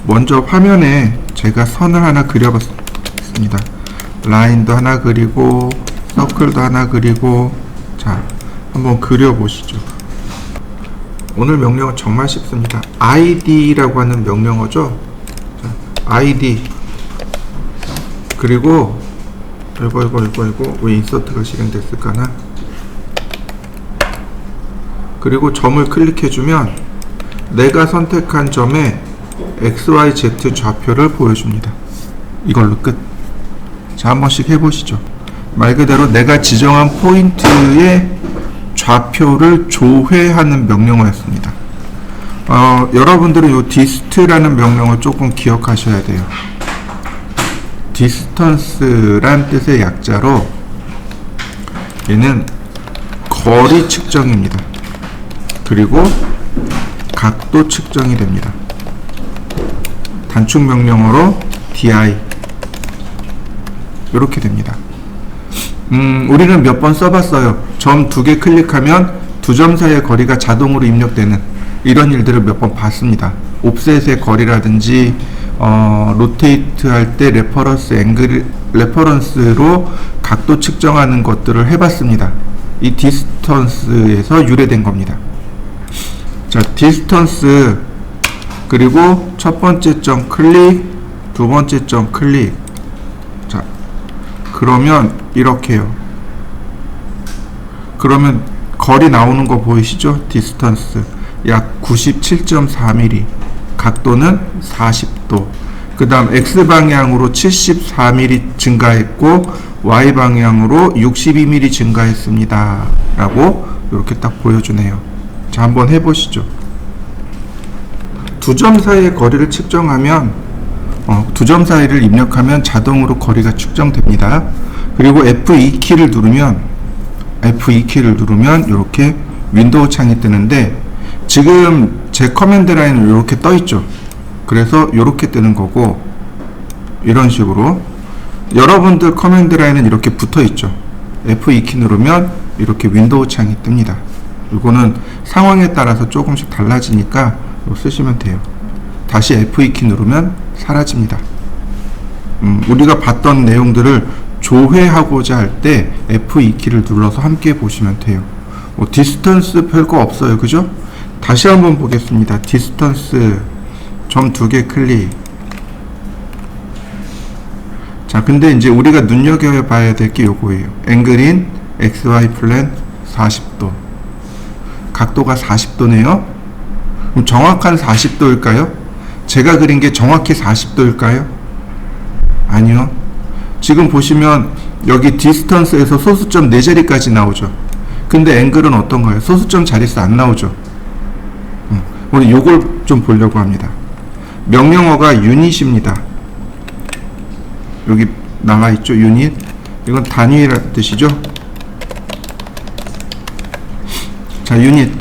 먼저 화면에 제가 선을 하나 그려봤습니다. 라인도 하나 그리고 서클도 하나 그리고, 자, 한번 그려보시죠. 오늘 명령은 정말 쉽습니다. id라고 하는 명령어죠. 자, id 그리고 이거 왜 인서트가 실행됐을까나. 그리고 점을 클릭해주면 내가 선택한 점에 XYZ 좌표를 보여줍니다. 이걸로 끝. 자, 한 번씩 해보시죠. 말 그대로 내가 지정한 포인트의 좌표를 조회하는 명령어였습니다. 여러분들은 이 dist라는 명령을 조금 기억하셔야 돼요. distance란 뜻의 약자로 얘는 거리 측정입니다. 그리고 각도 측정이 됩니다. 단축 명령어로 di 이렇게 됩니다. 우리는 몇 번 써봤어요. 점 2개 클릭하면 두 점 사이의 거리가 자동으로 입력되는 이런 일들을 몇 번 봤습니다. 옵셋의 거리라든지 로테이트 할 때 레퍼런스로 각도 측정하는 것들을 해봤습니다. 이 디스턴스에서 유래된 겁니다. 자, 디스턴스 그리고 첫 번째 점 클릭, 두 번째 점 클릭. 자, 그러면 이렇게요. 그러면 거리 나오는 거 보이시죠? 디스턴스 약 97.4mm, 각도는 40도. 그 다음 X방향으로 74mm 증가했고 Y방향으로 62mm 증가했습니다 라고 이렇게 딱 보여주네요. 자, 한번 해보시죠. 두 점 사이의 거리를 측정하면 두 점 사이를 입력하면 자동으로 거리가 측정됩니다. 그리고 F2키를 누르면 이렇게 윈도우 창이 뜨는데, 지금 제 커맨드 라인은 이렇게 떠 있죠. 그래서 이렇게 뜨는 거고, 이런 식으로 여러분들 커맨드 라인은 이렇게 붙어 있죠. F2키 누르면 이렇게 윈도우 창이 뜹니다. 이거는 상황에 따라서 조금씩 달라지니까 쓰시면 돼요. 다시 F2키 누르면 사라집니다. 우리가 봤던 내용들을 조회하고자 할 때 F2키를 눌러서 함께 보시면 돼요. 디스턴스 별거 없어요, 그죠? 다시 한번 보겠습니다. 디스턴스 점 2개 클릭. 자, 근데 이제 우리가 눈여겨봐야 될 게 요거예요. 앵글인 XY 플랜 40도. 각도가 40도네요. 그럼 정확한 40도일까요? 제가 그린 게 정확히 40도일까요? 아니요. 지금 보시면 여기 디스턴스에서 소수점 4자리까지 나오죠. 근데 앵글은 어떤가요? 소수점 자릿수 안 나오죠. 우리 요걸 좀 보려고 합니다. 명령어가 유닛입니다. 여기 나와 있죠, 유닛. 이건 단위라는 뜻이죠. 자, 유닛.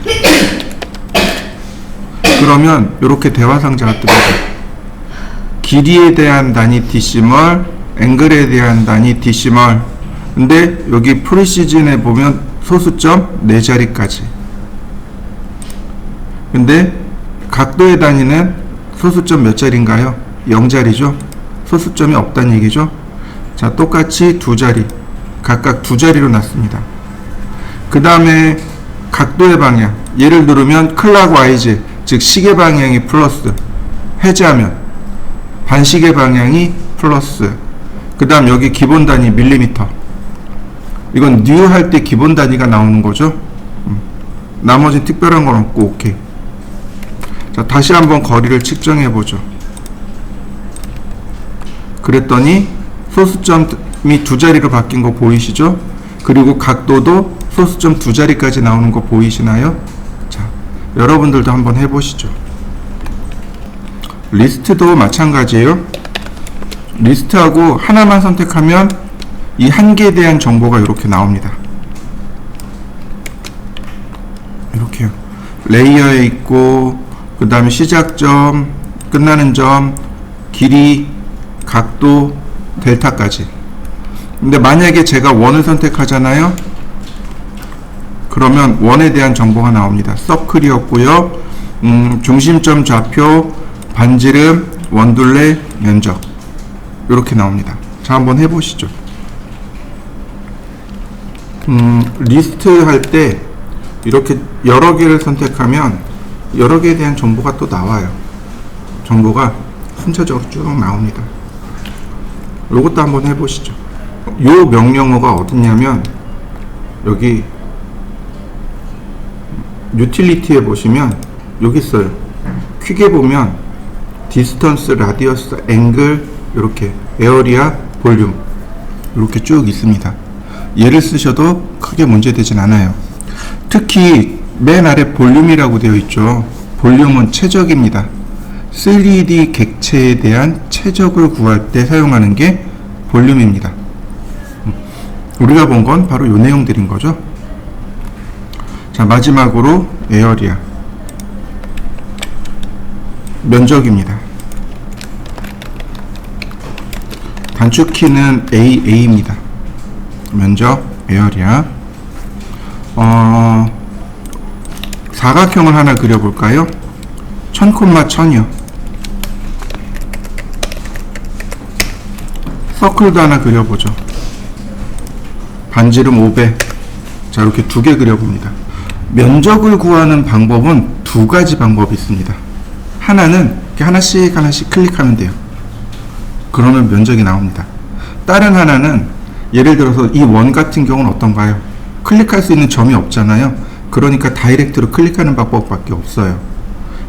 그러면 이렇게 대화상자가 뜹니다. 길이에 대한 단위 데시멀, 앵글에 대한 단위 데시멀. 근데 여기 프리시즌에 보면 소수점 4자리까지. 근데 각도의 단위는 소수점 몇 자리인가요? 0자리죠. 소수점이 없다는 얘기죠. 자, 똑같이 2자리, 각각 2자리로 놨습니다. 그 다음에 각도의 방향, 얘를 누르면 클락와이즈, 즉 시계 방향이 플러스, 해제하면 반시계 방향이 플러스. 그 다음 여기 기본 단위 밀리미터, 이건 뉴 할 때 기본 단위가 나오는 거죠. 나머지 특별한 건 없고 오케이. 자, 다시 한번 거리를 측정해 보죠. 그랬더니 소수점이 2자리로 바뀐 거 보이시죠? 그리고 각도도 소수점 2자리까지 나오는 거 보이시나요? 자, 여러분들도 한번 해보시죠. 리스트도 마찬가지예요. 리스트하고 하나만 선택하면 이 한 개에 대한 정보가 이렇게 나옵니다. 이렇게요. 레이어에 있고, 그 다음에 시작점, 끝나는 점, 길이, 각도, 델타까지. 근데 만약에 제가 원을 선택하잖아요. 그러면 원에 대한 정보가 나옵니다. 서클이었고요. 중심점 좌표, 반지름, 원둘레 면적 이렇게 나옵니다. 자, 한번 해보시죠. 리스트 할 때 이렇게 여러 개를 선택하면 여러 개에 대한 정보가 또 나와요. 정보가 순차적으로 쭉 나옵니다. 이것도 한번 해보시죠. 요 명령어가 어딨냐면 여기 유틸리티에 보시면 여기 있어요. 퀵에 보면 디스턴스, 라디어스, 앵글, 이렇게 에어리아, 볼륨 이렇게 쭉 있습니다. 얘를 쓰셔도 크게 문제되진 않아요. 특히 맨 아래 볼륨이라고 되어 있죠. 볼륨은 최적입니다. 3D 객체에 대한 최적을 구할 때 사용하는 게 볼륨입니다. 우리가 본 건 바로 이 내용들인 거죠. 자, 마지막으로 에어리아 면적입니다. 단축키는 AA입니다. 면적, 에어리아. 사각형을 하나 그려볼까요? 1000,1000이요. 서클도 하나 그려보죠. 반지름 500. 자, 이렇게 두 개 그려봅니다. 면적을 구하는 방법은 두 가지 방법이 있습니다. 하나는 이렇게 하나씩 클릭하면 돼요. 그러면 면적이 나옵니다. 다른 하나는 예를 들어서 이 원 같은 경우는 어떤가요? 클릭할 수 있는 점이 없잖아요. 그러니까 다이렉트로 클릭하는 방법밖에 없어요.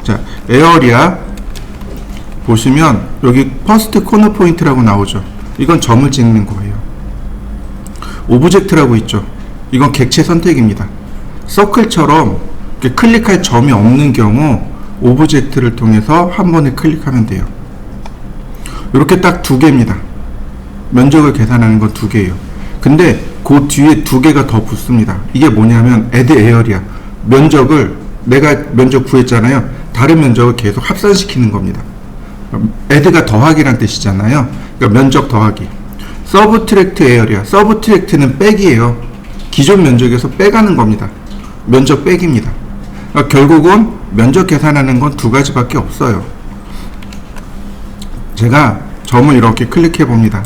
자, 에어리아 보시면 여기 퍼스트 코너 포인트라고 나오죠. 이건 점을 찍는 거예요. 오브젝트라고 있죠. 이건 객체 선택입니다. 서클처럼 이렇게 클릭할 점이 없는 경우 오브젝트를 통해서 한 번에 클릭하면 돼요. 이렇게 딱 두 개입니다. 면적을 계산하는 건 두 개예요. 근데 그 뒤에 두 개가 더 붙습니다. 이게 뭐냐면 add area. 면적을 내가 면적 구했잖아요. 다른 면적을 계속 합산시키는 겁니다. add가 더하기란 뜻이잖아요. 그러니까 면적 더하기. subtract area. subtract는 빼기예요. 기존 면적에서 빼가는 겁니다. 면적 빼기입니다. 그러니까 결국은 면적 계산하는 건 두 가지밖에 없어요. 제가 점을 이렇게 클릭해 봅니다.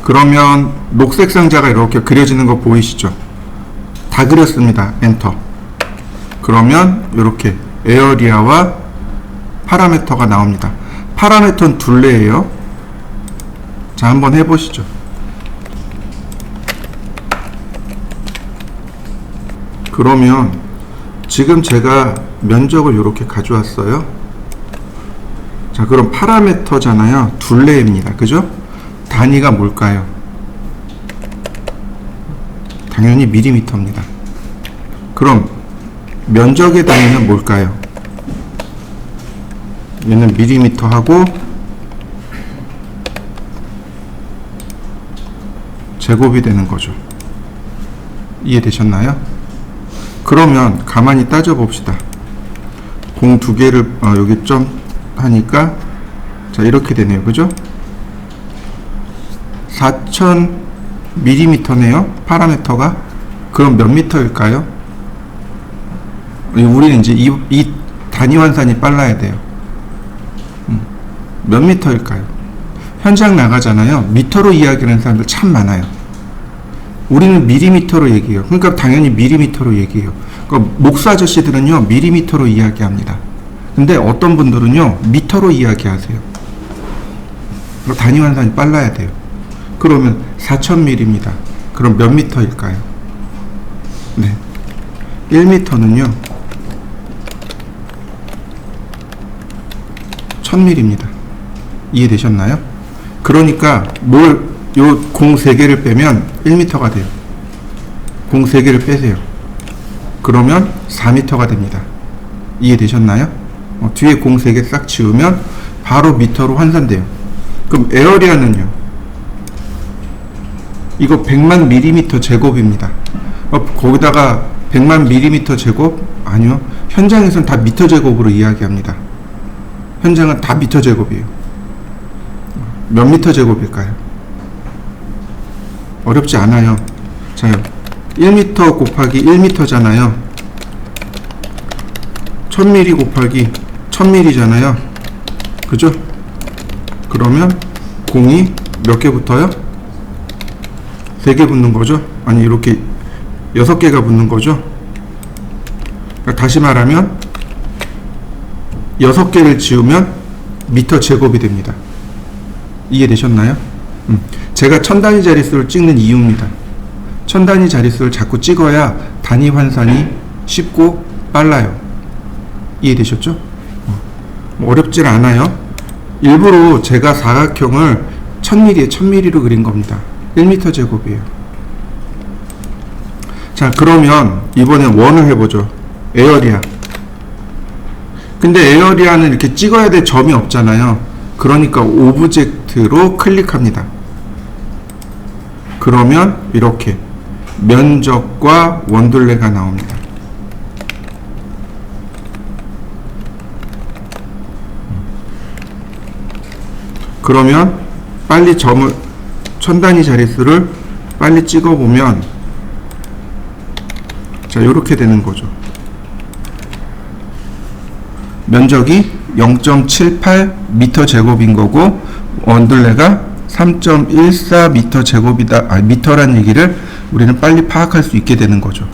그러면 녹색 상자가 이렇게 그려지는 거 보이시죠? 다 그렸습니다. 엔터. 그러면 이렇게 에어리아와 파라미터가 나옵니다. 파라미터는 둘레예요. 자, 한번 해보시죠. 그러면 지금 제가 면적을 이렇게 가져왔어요. 자, 그럼 파라미터잖아요. 둘레입니다. 그죠? 단위가 뭘까요? 당연히 밀리미터입니다. 그럼 면적의 단위는 뭘까요? 얘는 밀리미터하고 제곱이 되는 거죠. 이해되셨나요? 그러면 가만히 따져봅시다. 공 두 개를 여기 점 하니까 자, 이렇게 되네요. 그죠? 4000mm네요. 파라미터가. 그럼 몇 미터일까요? 우리는 이제 이 단위 환산이 빨라야 돼요. 몇 미터일까요? 현장 나가잖아요. 미터로 이야기하는 사람들 참 많아요. 우리는 밀리미터로 얘기해요. 그러니까 당연히 밀리미터로 얘기해요. 그러니까 목수 아저씨들은요, 밀리미터로 이야기합니다. 근데 어떤 분들은요, 미터로 이야기하세요. 단위 환산이 빨라야 돼요. 그러면 4000mm입니다. 그럼 몇 미터일까요? 네. 1미터는요, 1000mm입니다. 이해되셨나요? 그러니까 요 공 3개를 빼면 1m가 돼요. 공 3개를 빼세요. 그러면 4m가 됩니다. 이해되셨나요? 뒤에 공 3개 싹 지우면 바로 미터로 환산돼요. 그럼 에어리아는요? 이거 100만 밀리미터 제곱입니다. 거기다가 100만 밀리미터 제곱? 아니요. 현장에서는 다 미터 제곱으로 이야기합니다. 현장은 다 미터 제곱이에요. 몇 미터 제곱일까요? 어렵지 않아요. 자, 1m 곱하기 1m잖아요. 1000mm 곱하기 1000mm잖아요. 그죠? 그러면 공이 몇 개 붙어요? 3개 붙는 거죠? 아니, 이렇게 6개가 붙는 거죠? 그러니까 다시 말하면 6개를 지우면 미터 제곱이 됩니다. 이해되셨나요? 제가 천 단위 자릿수를 찍는 이유입니다. 천 단위 자릿수를 자꾸 찍어야 단위 환산이 쉽고 빨라요. 이해되셨죠? 어렵질 않아요. 일부러 제가 사각형을 1000mm에 1000mm로 그린 겁니다. 1m 제곱이에요. 자, 그러면 이번엔 원을 해보죠. 에어리아. 근데 에어리아는 이렇게 찍어야 될 점이 없잖아요. 그러니까 오브젝트로 클릭합니다. 그러면 이렇게 면적과 원둘레가 나옵니다. 그러면 빨리 점을 천 단위 자릿수를 빨리 찍어보면 자, 이렇게 되는 거죠. 면적이 0.78m 제곱인 거고 원둘레가 3.14m 제곱이다. 미터란 얘기를 우리는 빨리 파악할 수 있게 되는 거죠.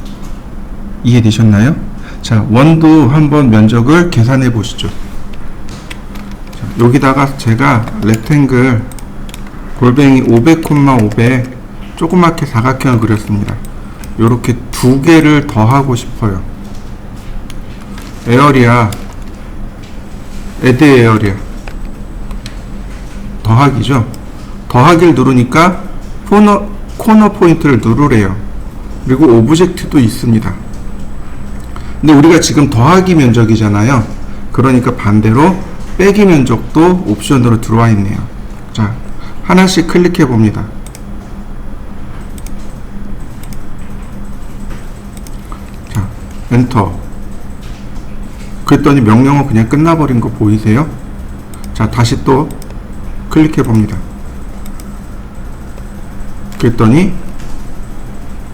이해되셨나요? 자, 원도 한번 면적을 계산해 보시죠. 자, 여기다가 제가 렉탱글 골뱅이 500,500 조그맣게 사각형을 그렸습니다. 요렇게 2개를 더 하고 싶어요. 에어리아, 애드 에어리아 더하기죠. 더하기를 누르니까 코너 포인트를 누르래요. 그리고 오브젝트도 있습니다. 근데 우리가 지금 더하기 면적이잖아요. 그러니까 반대로 빼기 면적도 옵션으로 들어와 있네요. 자, 하나씩 클릭해 봅니다. 자, 엔터. 그랬더니 명령어 그냥 끝나버린 거 보이세요? 자, 다시 또 클릭해 봅니다. 그랬더니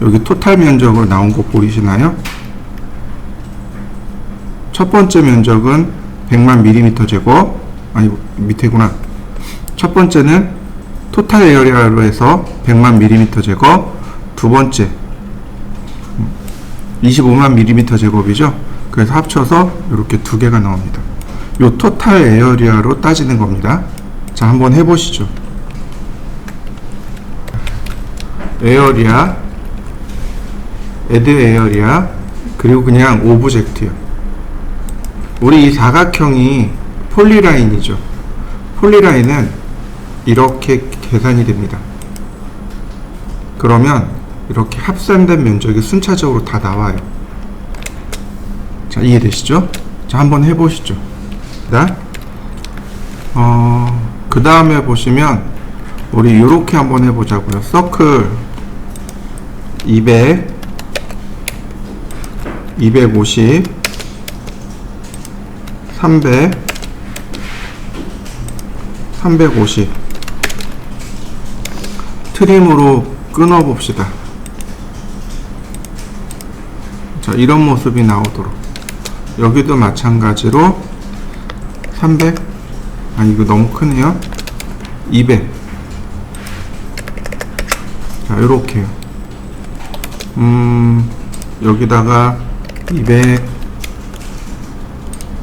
여기 토탈 면적으로 나온 거 보이시나요? 첫 번째 면적은 100만 mm 제곱, 아니 밑에구나. 첫 번째는 토탈 에어리아로 해서 100만 mm 제곱, 두 번째 25만 mm 제곱이죠. 그래서 합쳐서 이렇게 2개가 나옵니다. 요 토탈 에어리아로 따지는 겁니다. 자, 한번 해보시죠. 에어리아, 애드 에어리아, 그리고 그냥 오브젝트요. 우리 이 사각형이 폴리라인이죠. 폴리라인은 이렇게 계산이 됩니다. 그러면 이렇게 합산된 면적이 순차적으로 다 나와요. 자, 이해되시죠? 자, 한번 해보시죠. 그 다음에 보시면 우리 이렇게 한번 해보자고요. 서클 200, 250, 300, 350 트림으로 끊어 봅시다. 자, 이런 모습이 나오도록. 여기도 마찬가지로 300, 아니 이거 너무 크네요. 200. 자, 요렇게요. 여기다가 200,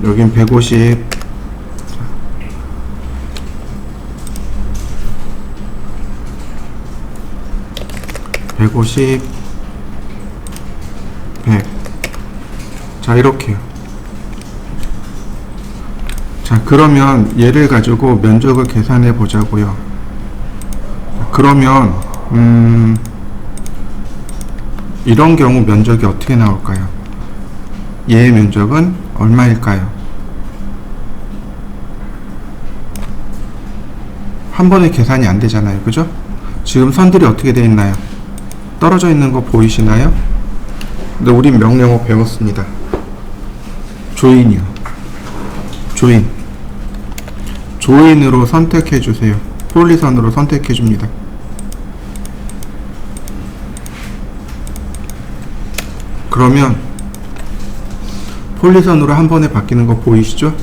여긴 150, 150, 100. 자, 이렇게요. 자, 그러면 얘를 가지고 면적을 계산해 보자고요. 그러면 이런 경우 면적이 어떻게 나올까요? 얘의 면적은 얼마일까요? 한 번에 계산이 안 되잖아요. 그죠? 지금 선들이 어떻게 되어 있나요? 떨어져 있는 거 보이시나요? 근데 우린 명령어 배웠습니다. 조인이요. 조인. 조인으로 선택해 주세요. 폴리선으로 선택해 줍니다. 그러면 폴리선으로 한 번에 바뀌는 거 보이시죠?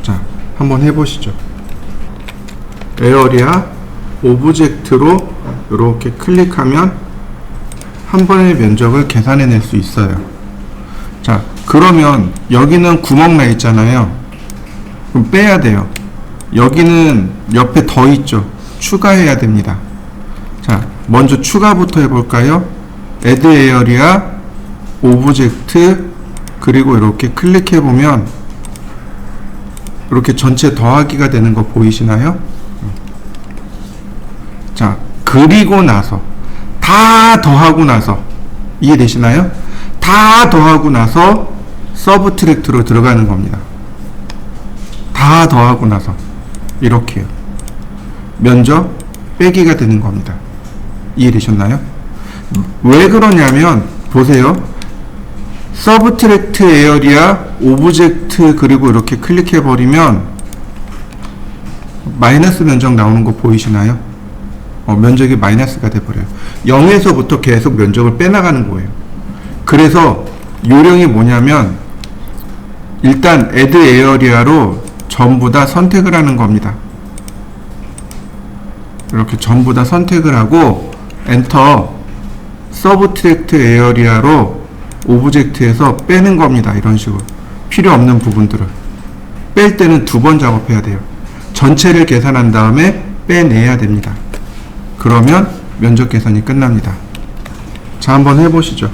자, 한번 해보시죠. 에어리아 오브젝트로 이렇게 클릭하면 한 번의 면적을 계산해낼 수 있어요. 자, 그러면 여기는 구멍 나 있잖아요. 그럼 빼야 돼요. 여기는 옆에 더 있죠. 추가해야 됩니다. 자, 먼저 추가부터 해볼까요? Add Area, 오브젝트, 그리고 이렇게 클릭해보면 이렇게 전체 더하기가 되는 거 보이시나요? 자, 그리고 나서 다 더하고 나서 이해되시나요? 다 더하고 나서 서브트랙트로 들어가는 겁니다. 다 더하고 나서 이렇게요. 면적 빼기가 되는 겁니다. 이해되셨나요? 왜 그러냐면 보세요. 서브트랙트 에어리아 오브젝트 그리고 이렇게 클릭해 버리면 마이너스 면적 나오는 거 보이시나요? 면적이 마이너스가 돼 버려요. 0에서부터 계속 면적을 빼나가는 거예요. 그래서 요령이 뭐냐면 일단 add area로 전부 다 선택을 하는 겁니다. 이렇게 전부 다 선택을 하고 엔터 서브트랙트 에어리아로 오브젝트에서 빼는 겁니다. 이런 식으로 필요 없는 부분들을 뺄 때는 2번 작업해야 돼요. 전체를 계산한 다음에 빼내야 됩니다. 그러면 면적 계산이 끝납니다. 자, 한번 해보시죠.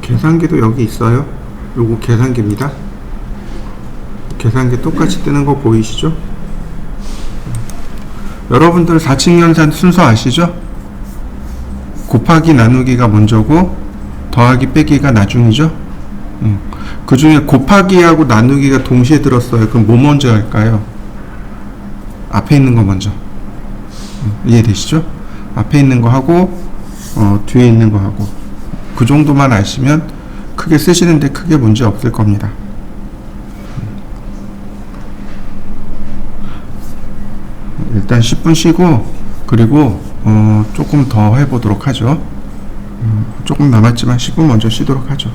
계산기도 여기 있어요. 요거 계산기입니다. 계산기 똑같이 뜨는 거 보이시죠? 여러분들 4층 연산 순서 아시죠? 곱하기 나누기가 먼저고 더하기 빼기가 나중이죠? 그 중에 곱하기하고 나누기가 동시에 들었어요. 그럼 뭐 먼저 할까요? 앞에 있는 거 먼저. 이해되시죠? 앞에 있는 거 하고 뒤에 있는 거 하고 그 정도만 아시면 크게 쓰시는데 크게 문제 없을 겁니다. 일단 10분 쉬고 그리고 조금 더 해보도록 하죠. 조금 남았지만 10분 먼저 쉬도록 하죠.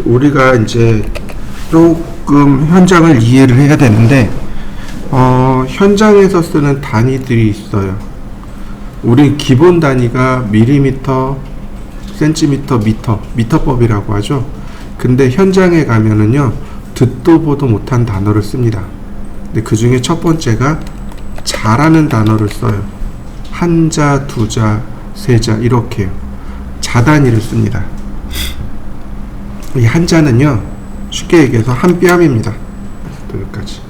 우리가 이제 조금 조금 현장을 이해를 해야 되는데, 현장에서 쓰는 단위들이 있어요. 우리 기본 단위가 밀리미터, 센티미터, 미터법이라고 하죠. 근데 현장에 가면은요, 듣도 보도 못한 단어를 씁니다. 근데 그 중에 첫 번째가 자라는 단어를 써요. 한자, 두자, 세자 이렇게요. 자단위를 씁니다. 이 한자는요, 쉽게 얘기해서 한 뼘입니다. 여기까지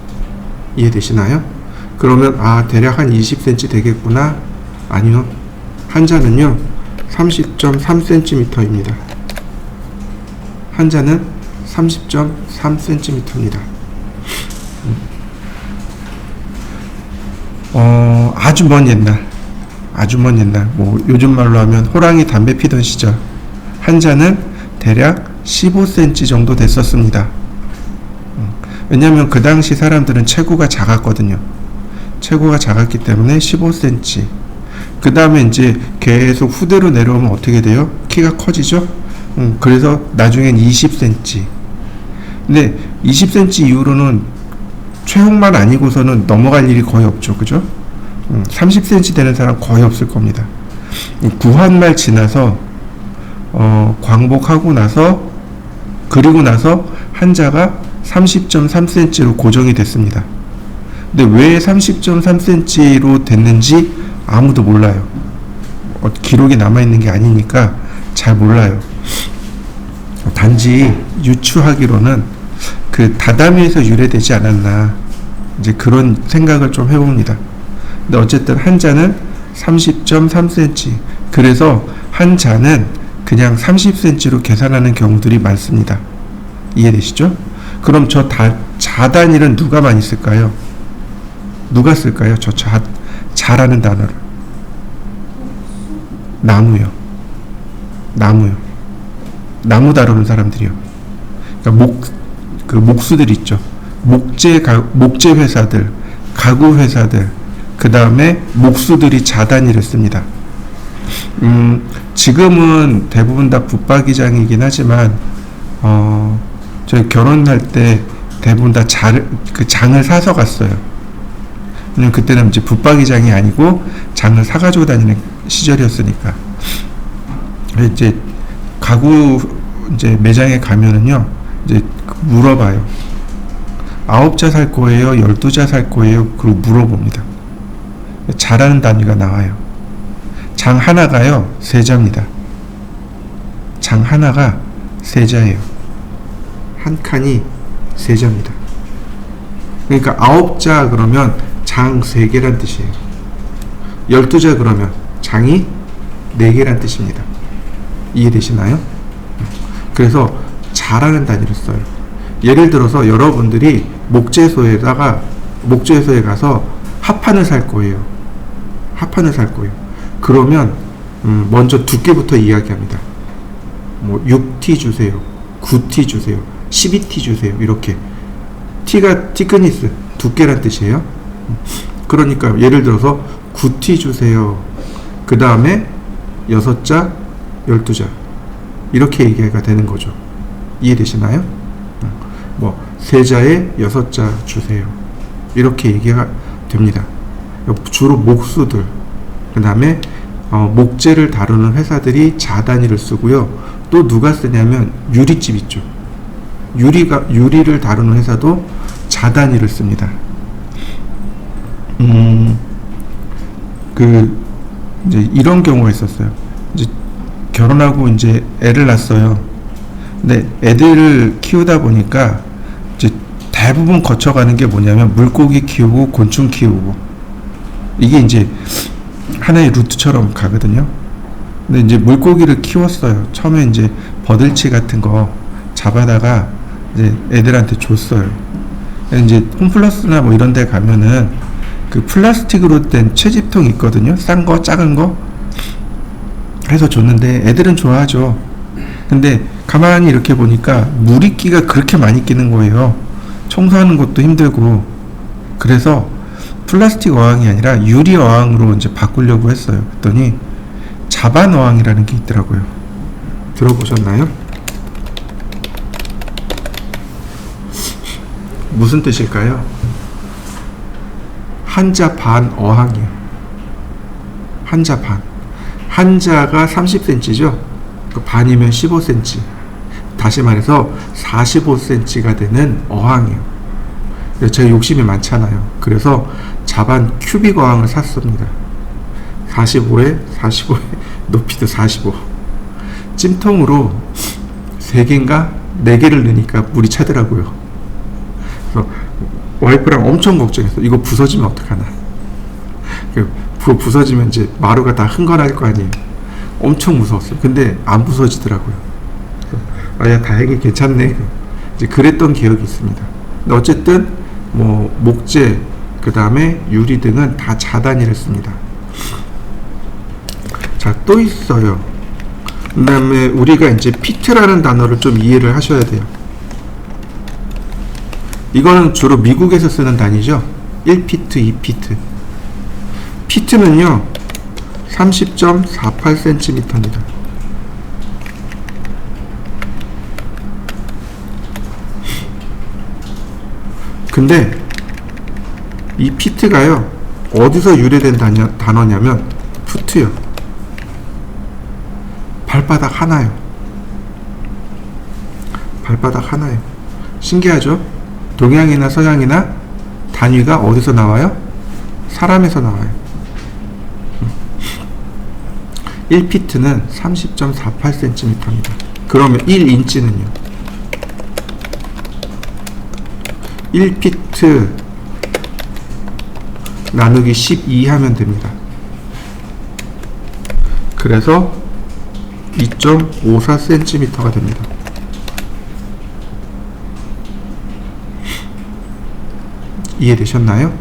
이해되시나요? 그러면 대략 한 20cm 되겠구나. 아니요, 한자는요 30.3cm입니다. 한자는 30.3cm입니다. 아주 먼 옛날, 뭐 요즘 말로 하면 호랑이 담배 피던 시절, 한자는 대략 15cm 정도 됐었습니다. 왜냐하면 그 당시 사람들은 체구가 작았거든요. 체구가 작았기 때문에 15cm. 그 다음에 이제 계속 후대로 내려오면 어떻게 돼요? 키가 커지죠? 그래서 나중엔 20cm. 근데 20cm 이후로는 최홍만 아니고서는 넘어갈 일이 거의 없죠. 그죠? 30cm 되는 사람 거의 없을 겁니다. 구한말 지나서 광복하고 나서, 그리고 나서 한자가 30.3cm로 고정이 됐습니다. 근데 왜 30.3cm로 됐는지 아무도 몰라요. 기록이 남아있는 게 아니니까 잘 몰라요. 단지 유추하기로는 그 다다미에서 유래되지 않았나, 이제 그런 생각을 좀 해봅니다. 근데 어쨌든 한자는 30.3cm. 그래서 한자는 그냥 30cm로 계산하는 경우들이 많습니다. 이해되시죠? 그럼 저 자단위는 누가 많이 쓸까요? 누가 쓸까요? 저 자라는 단어를. 나무요. 나무 다루는 사람들이요. 그러니까 목수들 있죠. 목재 회사들, 가구 회사들, 그 다음에 목수들이 자단위를 씁니다. 지금은 대부분 다 붙박이장이긴 하지만, 저희 결혼할 때 대부분 다 장을 사서 갔어요. 왜냐면 그때는 이제 붙박이장이 아니고 장을 사가지고 다니는 시절이었으니까. 이제 가구 이제 매장에 가면은요, 이제 물어봐요. 9자 살 거예요? 12자 살 거예요? 그리고 물어봅니다. 자라는 단위가 나와요. 장 하나가요, 세자입니다. 장 하나가 세자예요. 한 칸이 세자입니다. 그러니까 9자 그러면 장 3개란 뜻이에요. 12자 그러면 장이 4개란 뜻입니다. 이해되시나요? 그래서 자라는 단위를 써요. 예를 들어서 여러분들이 목재소에 가서 합판을 살 거예요. 그러면 먼저 두께부터 이야기합니다. 뭐 6T 주세요, 9T 주세요, 12T 주세요. 이렇게 T가 티크니스, 두께란 뜻이에요. 그러니까 예를 들어서 9T 주세요. 그 다음에 6자, 12자 이렇게 얘기가 되는 거죠. 이해되시나요? 뭐 세자에 6자 주세요. 이렇게 얘기가 됩니다. 주로 목수들, 그 다음에 목재를 다루는 회사들이 자단위를 쓰고요. 또 누가 쓰냐면 유리집 있죠. 유리를 다루는 회사도 자단위를 씁니다. 이제 이런 경우가 있었어요. 이제 결혼하고 이제 애를 낳았어요. 근데 애들을 키우다 보니까 이제 대부분 거쳐가는 게 뭐냐면 물고기 키우고 곤충 키우고, 이게 이제 하나의 루트처럼 가거든요. 근데 이제 물고기를 키웠어요. 처음에 이제 버들치 같은 거 잡아다가 이제 애들한테 줬어요. 이제 홈플러스나 뭐 이런 데 가면은 그 플라스틱으로 된 채집통 있거든요. 싼 거, 작은 거 해서 줬는데 애들은 좋아하죠. 근데 가만히 이렇게 보니까 물이끼가 그렇게 많이 끼는 거예요. 청소하는 것도 힘들고. 그래서 플라스틱 어항이 아니라 유리 어항으로 이제 바꾸려고 했어요. 그랬더니 자반 어항이라는 게 있더라고요. 들어보셨나요? 무슨 뜻일까요? 한자 반 어항이에요. 한자 반. 한자가 30cm죠? 그 반이면 15cm. 다시 말해서 45cm가 되는 어항이에요. 제가 욕심이 많잖아요. 그래서 자반 큐빅 어항을 샀습니다. 45에 높이도 45. 찜통으로 3개인가 4개를 넣으니까 물이 차더라고요. 그래서 와이프랑 엄청 걱정했어. 이거 부서지면 어떡하나. 부서지면 이제 마루가 다 흥건할 거 아니에요. 엄청 무서웠어요. 근데 안 부서지더라고요. 야, 다행히 괜찮네. 이제 그랬던 기억이 있습니다. 근데 어쨌든 뭐 목재, 그 다음에 유리 등은 다 자단이를 했습니다. 자, 또 있어요. 그 다음에 우리가 이제 피트라는 단어를 좀 이해를 하셔야 돼요. 이거는 주로 미국에서 쓰는 단위죠. 1피트, 2피트. 피트는요 30.48cm입니다. 근데 이 피트가요 어디서 유래된 단어냐면 푸트요. 발바닥 하나요. 발바닥 하나요. 신기하죠? 동양이나 서양이나 단위가 어디서 나와요? 사람에서 나와요. 1피트는 30.48cm입니다. 그러면 1인치는요? 1피트 나누기 12 하면 됩니다. 그래서 2.54cm가 됩니다. 이해되셨나요?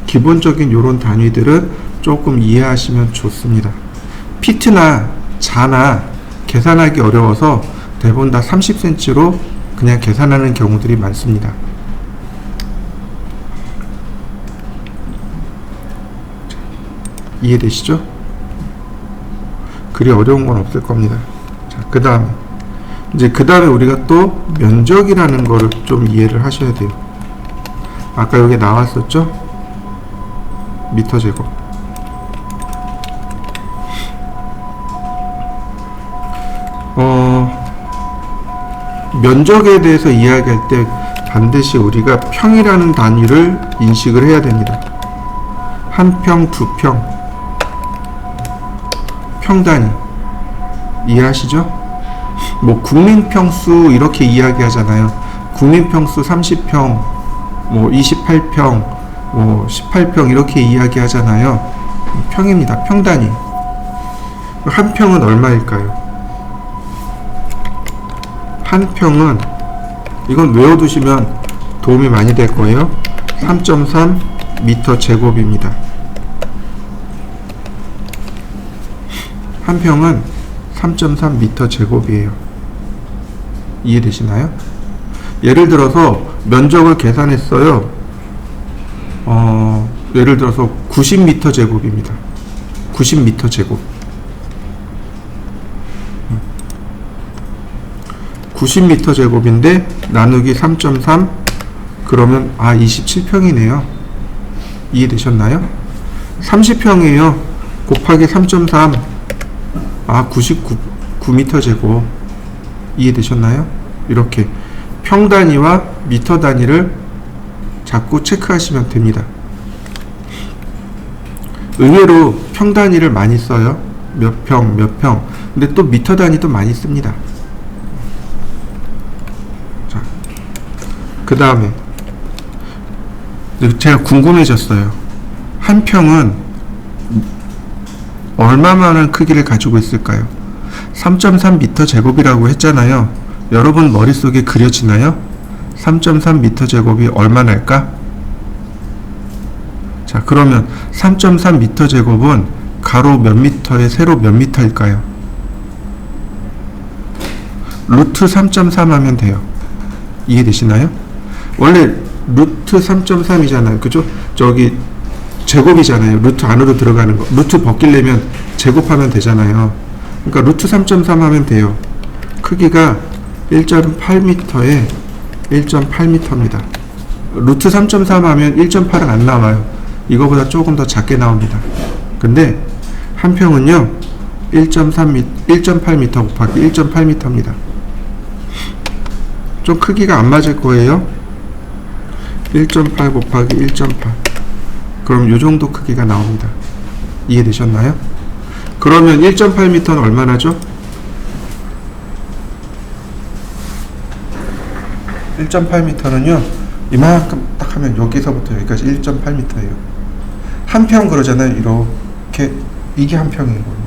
기본적인 요런 단위들은 조금 이해하시면 좋습니다. 피트나 자나 계산하기 어려워서 대부분 다 30cm로 그냥 계산하는 경우들이 많습니다. 이해되시죠? 그리 어려운 건 없을 겁니다. 자, 그 다음에 우리가 또 면적이라는 거를 좀 이해를 하셔야 돼요. 아까 여기 나왔었죠? 미터 제곱. 면적에 대해서 이야기할 때 반드시 우리가 평이라는 단위를 인식을 해야 됩니다. 한 평, 두 평, 평단위 이해하시죠? 뭐 국민평수 이렇게 이야기하잖아요. 국민평수 30평, 뭐 28평, 뭐 18평 이렇게 이야기하잖아요. 평입니다. 평단위. 한 평은 얼마일까요? 한 평은 이건 외워두시면 도움이 많이 될 거예요. 3.3 미터 제곱입니다. 한 평은 3.3 미터 제곱이에요. 이해되시나요? 예를 들어서 면적을 계산했어요. 예를 들어서 90미터 제곱입니다. 90미터 제곱. 90m 제곱인데 나누기 3.3 그러면 27평이네요. 이해되셨나요? 30평이에요. 곱하기 3.3 99m 제곱. 이해되셨나요? 이렇게 평 단위와 미터 단위를 자꾸 체크하시면 됩니다. 의외로 평 단위를 많이 써요. 몇 평, 몇 평. 근데 또 미터 단위도 많이 씁니다. 그 다음에 제가 궁금해졌어요. 한 평은 얼마만한 크기를 가지고 있을까요? 3.3m 제곱이라고 했잖아요. 여러분 머릿속에 그려지나요? 3.3m 제곱이 얼마나일까? 자, 그러면 3.3m 제곱은 가로 몇 미터에 세로 몇 미터일까요? 루트 3.3 하면 돼요. 이해되시나요? 원래 루트 3.3이잖아요. 그죠? 저기 제곱이잖아요. 루트 안으로 들어가는 거. 루트 벗기려면 제곱하면 되잖아요. 그러니까 루트 3.3 하면 돼요. 크기가 1.8m에 1.8m입니다. 루트 3.3 하면 1.8은 안 나와요. 이거보다 조금 더 작게 나옵니다. 근데 한 평은요 1.8m 곱하기 1.8m입니다. 좀 크기가 안 맞을 거예요. 1.8 곱하기 1.8 그럼 요 정도 크기가 나옵니다. 이해되셨나요? 그러면 1.8m는 얼마나죠? 1.8m는요 이만큼 딱 하면 여기서부터 여기까지 1.8m예요. 한 평 그러잖아요. 이렇게 이게 한 평인 거예요.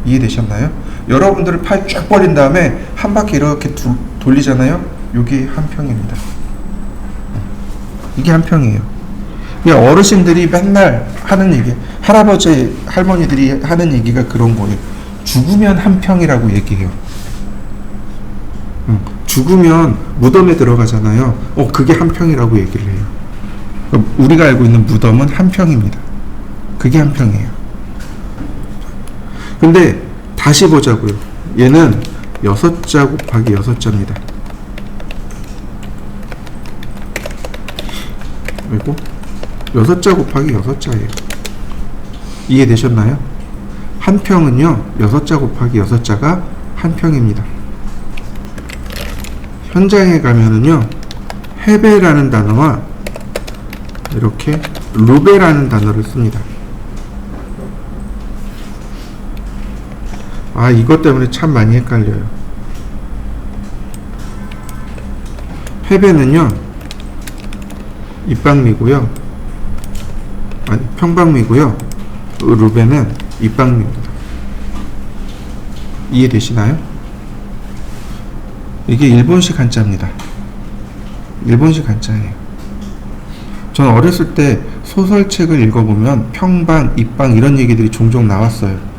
이해되셨나요? 여러분들은 팔 쭉 벌린 다음에 한 바퀴 이렇게 돌리잖아요. 이게 한 평입니다. 이게 한 평이에요. 그냥 어르신들이 맨날 하는 얘기, 할아버지 할머니들이 하는 얘기가 그런 거예요. 죽으면 한 평이라고 얘기해요. 죽으면 무덤에 들어가잖아요. 그게 한 평이라고 얘기를 해요. 우리가 알고 있는 무덤은 한 평입니다. 그게 한 평이에요. 근데 다시 보자고요. 얘는 6자 곱하기 6자입니다. 그리고 6자 곱하기 6자예요. 이해되셨나요? 한 평은요 6자 곱하기 6자가 한 평입니다. 현장에 가면은요 헤베라는 단어와 이렇게 루베라는 단어를 씁니다. 이것 때문에 참 많이 헷갈려요. 헤베는요 입방미고요, 평방미고요, 루베는 입방미입니다. 이해되시나요? 이게 일본식 한자입니다. 일본식 한자예요. 저는 어렸을 때 소설책을 읽어보면 평방, 입방 이런 얘기들이 종종 나왔어요.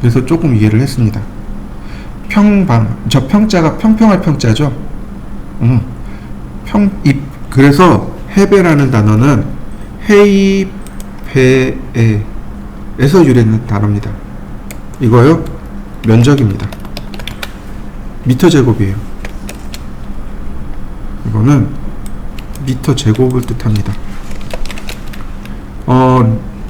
그래서 조금 이해를 했습니다. 평방, 저 평자가 평평할 평자죠. 그래서 헤베라는 단어는 헤이베에에서 유래된 단어입니다. 이거요 면적입니다. 미터 제곱이에요. 이거는 미터 제곱을 뜻합니다.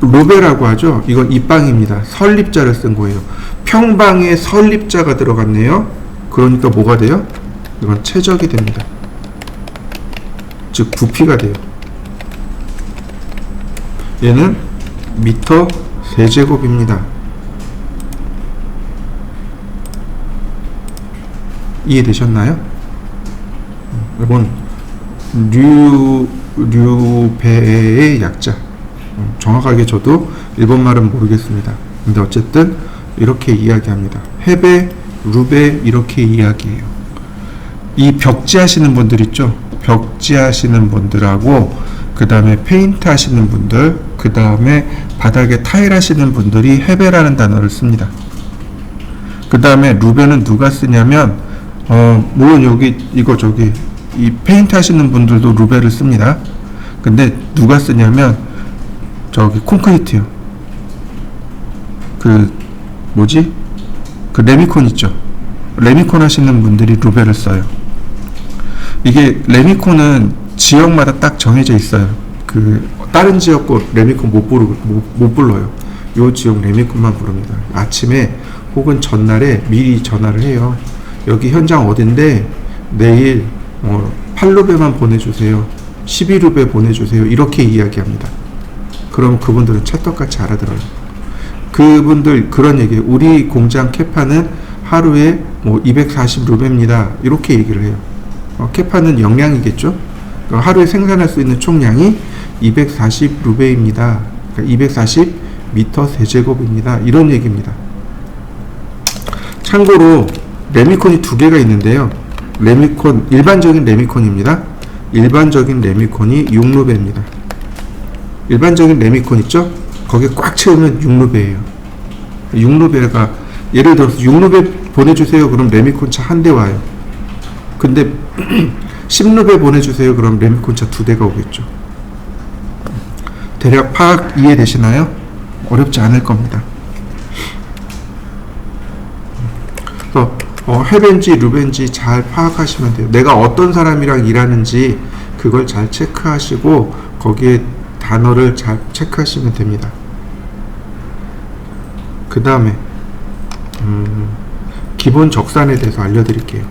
루베라고 하죠. 이건 입방입니다. 설립자를 쓴 거예요. 평방에 설립자가 들어갔네요. 그러니까 뭐가 돼요? 이건 최적이 됩니다. 즉 부피가 돼요. 얘는 미터 세제곱입니다. 이해되셨나요? 이건 류배의 약자. 정확하게 저도 일본말은 모르겠습니다. 근데 어쨌든 이렇게 이야기합니다. 헤베, 루베 이렇게 이야기해요. 이 벽지 하시는 분들 있죠? 벽지 하시는 분들하고 그 다음에 페인트 하시는 분들, 그 다음에 바닥에 타일 하시는 분들이 헤베라는 단어를 씁니다. 그 다음에 루베는 누가 쓰냐면 물론 이 페인트 하시는 분들도 루베를 씁니다. 근데 누가 쓰냐면 콘크리트요. 그 레미콘 있죠. 레미콘 하시는 분들이 루베를 써요. 이게 레미콘은 지역마다 딱 정해져 있어요. 다른 지역 거 레미콘 못 불러요. 요 지역 레미콘만 부릅니다. 아침에 혹은 전날에 미리 전화를 해요. 여기 현장 어딘데 내일 8루베만 보내주세요. 12루베 보내주세요. 이렇게 이야기합니다. 그럼 그분들은 찰떡같이 알아들어요. 그분들 그런 얘기예요. 우리 공장 캐파는 하루에 240루베입니다. 이렇게 얘기를 해요. 캐파는 용량이겠죠. 하루에 생산할 수 있는 총량이 240루베입니다. 그러니까 240m 세제곱입니다. 이런 얘기입니다. 참고로 레미콘이 두 개가 있는데요. 일반적인 레미콘입니다. 일반적인 레미콘이 6루베입니다. 일반적인 레미콘 있죠? 거기에 꽉 채우면 6루베예요. 6루베가 예를 들어서 6루베 보내주세요. 그럼 레미콘 차 한 대 와요. 근데 10루베 보내주세요. 그럼 레미콘 차 2대가 오겠죠. 대략 파악 이해되시나요? 어렵지 않을 겁니다. 그래서 헤벤지, 루벤지 잘 파악하시면 돼요. 내가 어떤 사람이랑 일하는지 그걸 잘 체크하시고 거기에 단어를 잘 체크하시면 됩니다. 그 다음에 기본 적산에 대해서 알려드릴게요.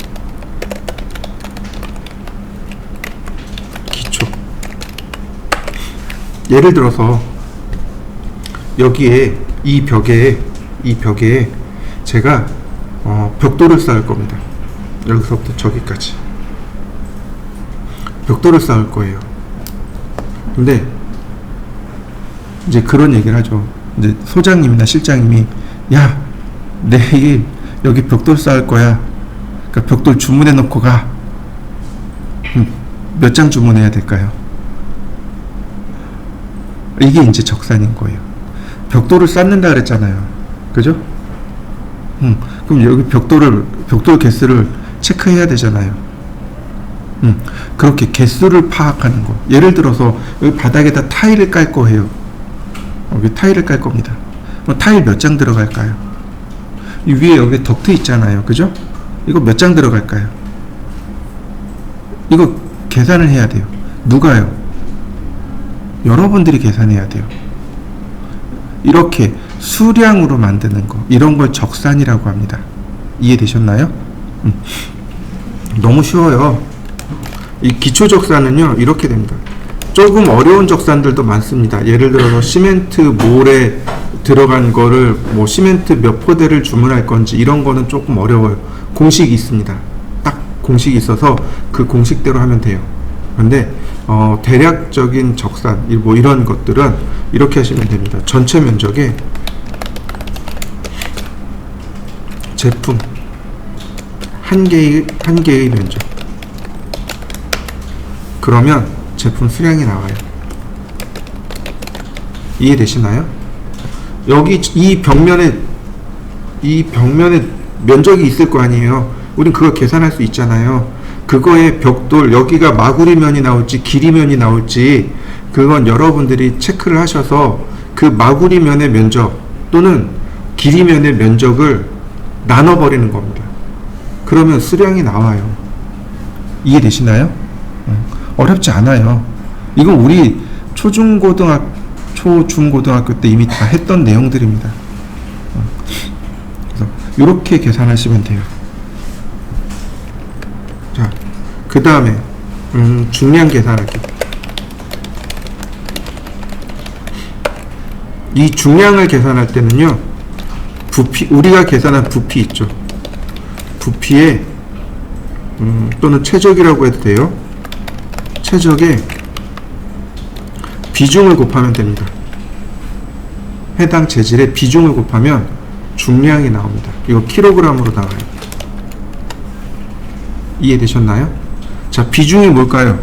기초. 예를 들어서 여기에 이 벽에 제가 벽돌을 쌓을 겁니다. 여기서부터 저기까지 벽돌을 쌓을 거예요. 근데 이제 그런 얘기를 하죠. 이제 소장님이나 실장님이, 야, 내일 여기 벽돌 쌓을 거야. 그러니까 벽돌 주문해 놓고 가. 몇 장 주문해야 될까요? 이게 이제 적산인 거예요. 벽돌을 쌓는다 그랬잖아요. 그죠? 그럼 여기 벽돌 개수를 체크해야 되잖아요. 그렇게 개수를 파악하는 거. 예를 들어서 여기 바닥에다 타일을 깔 거예요. 여기 타일을 깔 겁니다. 그럼 타일 몇 장 들어갈까요? 이 위에 여기 덕트 있잖아요. 그죠? 이거 몇 장 들어갈까요? 이거 계산을 해야 돼요. 누가요? 여러분들이 계산해야 돼요. 이렇게 수량으로 만드는 거, 이런 걸 적산이라고 합니다. 이해되셨나요? 너무 쉬워요. 이 기초 적산은요, 이렇게 됩니다. 조금 어려운 적산들도 많습니다. 예를 들어서 시멘트 몰에 들어간 거를 뭐 시멘트 몇 포대를 주문할 건지 이런 거는 조금 어려워요. 공식이 있습니다. 딱 공식이 있어서 그 공식대로 하면 돼요. 그런데 대략적인 적산 뭐 이런 것들은 이렇게 하시면 됩니다. 전체 면적에 제품 한 개의 면적, 그러면 제품 수량이 나와요. 이해되시나요? 여기 이 벽면에 면적이 있을 거 아니에요. 우린 그거 계산할 수 있잖아요. 그거의 벽돌, 여기가 마구리면이 나올지 길이면이 나올지 그건 여러분들이 체크를 하셔서 그 마구리면의 면적 또는 길이면의 면적을 나눠버리는 겁니다. 그러면 수량이 나와요. 이해되시나요? 어렵지 않아요. 이건 우리 초중고등학교 때 이미 다 했던 내용들입니다. 그래서 이렇게 계산하시면 돼요. 자, 그 다음에 중량 계산하기. 이 중량을 계산할 때는요, 부피, 우리가 계산한 부피 있죠. 부피에 또는 최적이라고 해도 돼요. 최적에 비중을 곱하면 됩니다. 해당 재질의 비중을 곱하면 중량이 나옵니다. 이거 킬로그램으로 나와요. 이해되셨나요? 자, 비중이 뭘까요?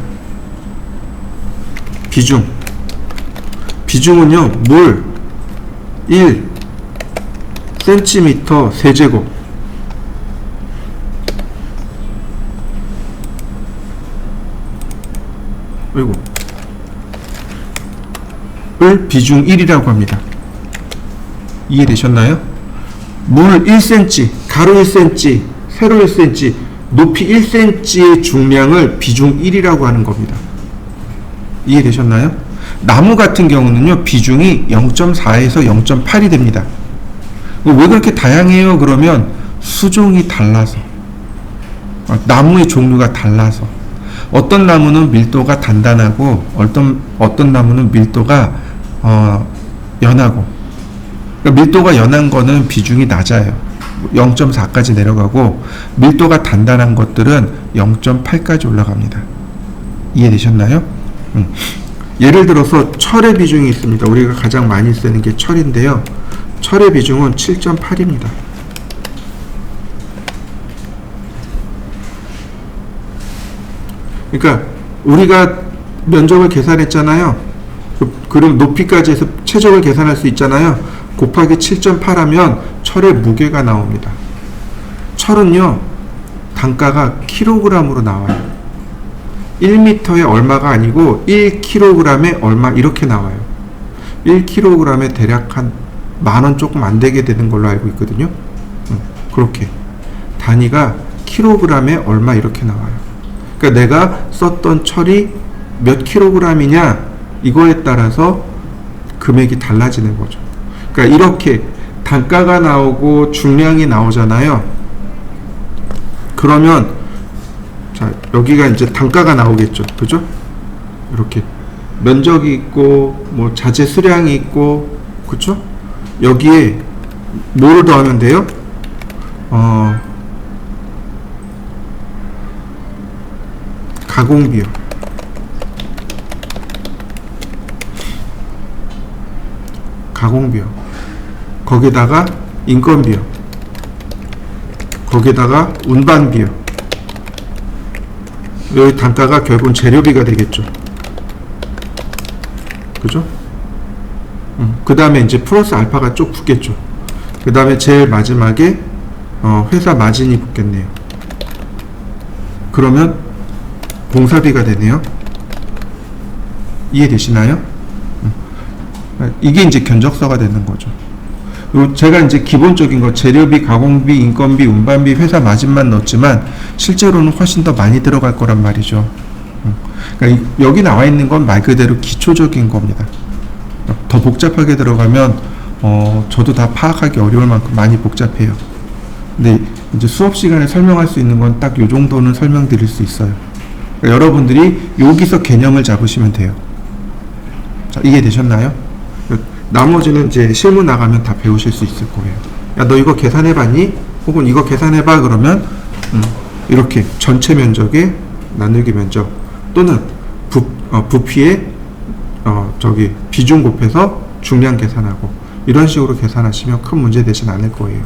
비중은요, 물 1 cm 세제곱. 아이고. 을 비중 1이라고 합니다. 이해되셨나요? 물 1cm, 가로 1cm, 세로 1cm, 높이 1cm의 중량을 비중 1이라고 하는 겁니다. 이해되셨나요? 나무 같은 경우는요, 비중이 0.4에서 0.8이 됩니다. 왜 그렇게 다양해요? 그러면 수종이 달라서, 나무의 종류가 달라서, 어떤 나무는 밀도가 단단하고 어떤 나무는 밀도가 연하고, 그러니까 밀도가 연한 거는 비중이 낮아요. 0.4까지 내려가고 밀도가 단단한 것들은 0.8까지 올라갑니다. 이해되셨나요? 예를 들어서 철의 비중이 있습니다. 우리가 가장 많이 쓰는 게 철인데요. 철의 비중은 7.8입니다. 그러니까 우리가 면적을 계산했잖아요. 그럼 높이까지 해서 최적을 계산할 수 있잖아요. 곱하기 7.8 하면 철의 무게가 나옵니다. 철은요, 단가가 킬로그램으로 나와요. 1m에 얼마가 아니고 1kg에 얼마 이렇게 나와요. 1kg에 대략 한 10,000원 조금 안 되게 되는 걸로 알고 있거든요. 그렇게 단위가 킬로그램에 얼마 이렇게 나와요. 그러니까 내가 썼던 철이 몇 킬로그램이냐 이거에 따라서 금액이 달라지는 거죠. 그러니까 이렇게 단가가 나오고 중량이 나오잖아요. 그러면 자, 여기가 이제 단가가 나오겠죠. 그죠? 이렇게 면적이 있고 뭐 자재 수량이 있고, 그쵸? 여기에 뭐를 더하면 돼요? 가공비용. 가공비용. 거기다가 인건비용. 거기다가 운반비용. 여기 단가가 결국은 재료비가 되겠죠. 그죠? 그 다음에 이제 플러스 알파가 쭉 붙겠죠. 그 다음에 제일 마지막에 회사 마진이 붙겠네요. 그러면 공사비가 되네요. 이해되시나요? 이게 이제 견적서가 되는 거죠. 그리고 제가 이제 기본적인 거 재료비, 가공비, 인건비, 운반비, 회사 마진만 넣었지만 실제로는 훨씬 더 많이 들어갈 거란 말이죠. 그러니까 여기 나와 있는 건 말 그대로 기초적인 겁니다. 더 복잡하게 들어가면 저도 다 파악하기 어려울 만큼 많이 복잡해요. 근데 이제 수업 시간에 설명할 수 있는 건 딱 요 정도는 설명드릴 수 있어요. 그러니까 여러분들이 여기서 개념을 잡으시면 돼요. 자, 이해되셨나요? 나머지는 이제 실무 나가면 다 배우실 수 있을 거예요. 야, 너 이거 계산해봤니? 혹은 이거 계산해봐. 그러면 이렇게 전체 면적의 나누기 면적 또는 부피의 저기 비중 곱해서 중량 계산하고 이런 식으로 계산하시면 큰 문제 되진 않을 거예요.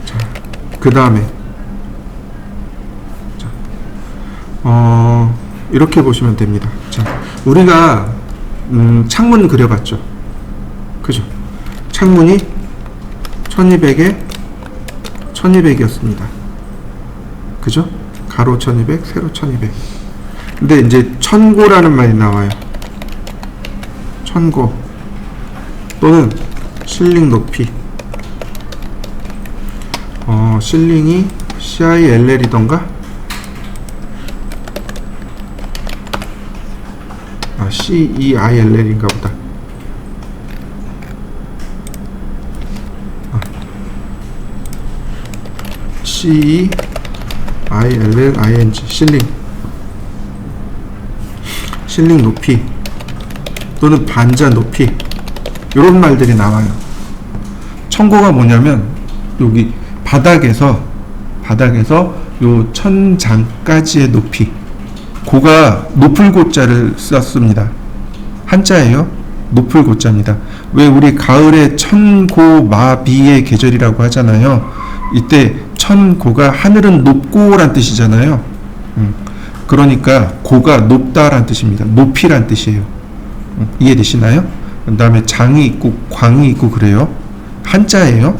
자, 그 다음에 이렇게 보시면 됩니다. 자, 우리가 창문 그려봤죠. 그죠? 창문이 1200에 1200이었습니다. 그죠? 가로 1200, 세로 1200. 근데 이제 천고라는 말이 나와요. 천고 또는 실링 높이. 실링이 CILL이던가? CEILL인가 보다. CEILLING 실링 높이 또는 반자 높이 이런 말들이 나와요. 천고가 뭐냐면 여기 바닥에서 요 천장까지의 높이. 고가 높을 고자를 썼습니다. 한자예요. 높을 고자입니다. 왜 우리 가을에 천고마비의 계절이라고 하잖아요. 이때 천고가 하늘은 높고란 뜻이잖아요. 그러니까 고가 높다란 뜻입니다. 높이란 뜻이에요. 이해되시나요? 그 다음에 장이 있고 광이 있고 그래요. 한자예요.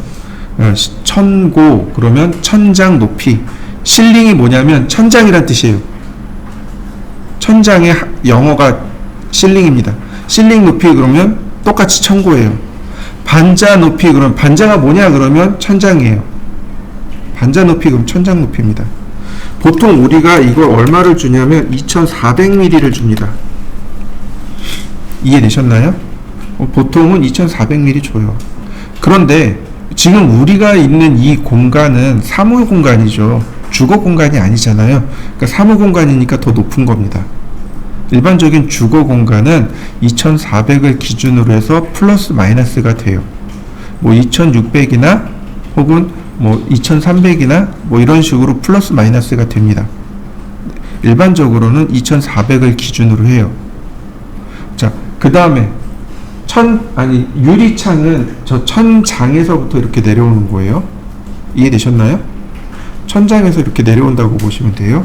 천고 그러면 천장 높이. 실링이 뭐냐면 천장이란 뜻이에요. 천장의 영어가 실링입니다. 실링 높이 그러면 똑같이 천고예요. 반자 높이 그러면 반자가 뭐냐 그러면 천장이에요. 반자 높이 그럼 천장 높이입니다. 보통 우리가 이걸 얼마를 주냐면 2400mm를 줍니다. 이해되셨나요? 보통은 2400mm 줘요. 그런데 지금 우리가 있는 이 공간은 사무 공간이죠. 주거 공간이 아니잖아요. 그러니까 사무 공간이니까 더 높은 겁니다. 일반적인 주거 공간은 2400을 기준으로 해서 플러스 마이너스가 돼요. 뭐 2600이나 혹은 뭐 2300이나 뭐 이런 식으로 플러스 마이너스가 됩니다. 일반적으로는 2400을 기준으로 해요. 자, 그 다음에 유리창은 저 천장에서부터 이렇게 내려오는 거예요. 이해되셨나요? 천장에서 이렇게 내려온다고 보시면 돼요.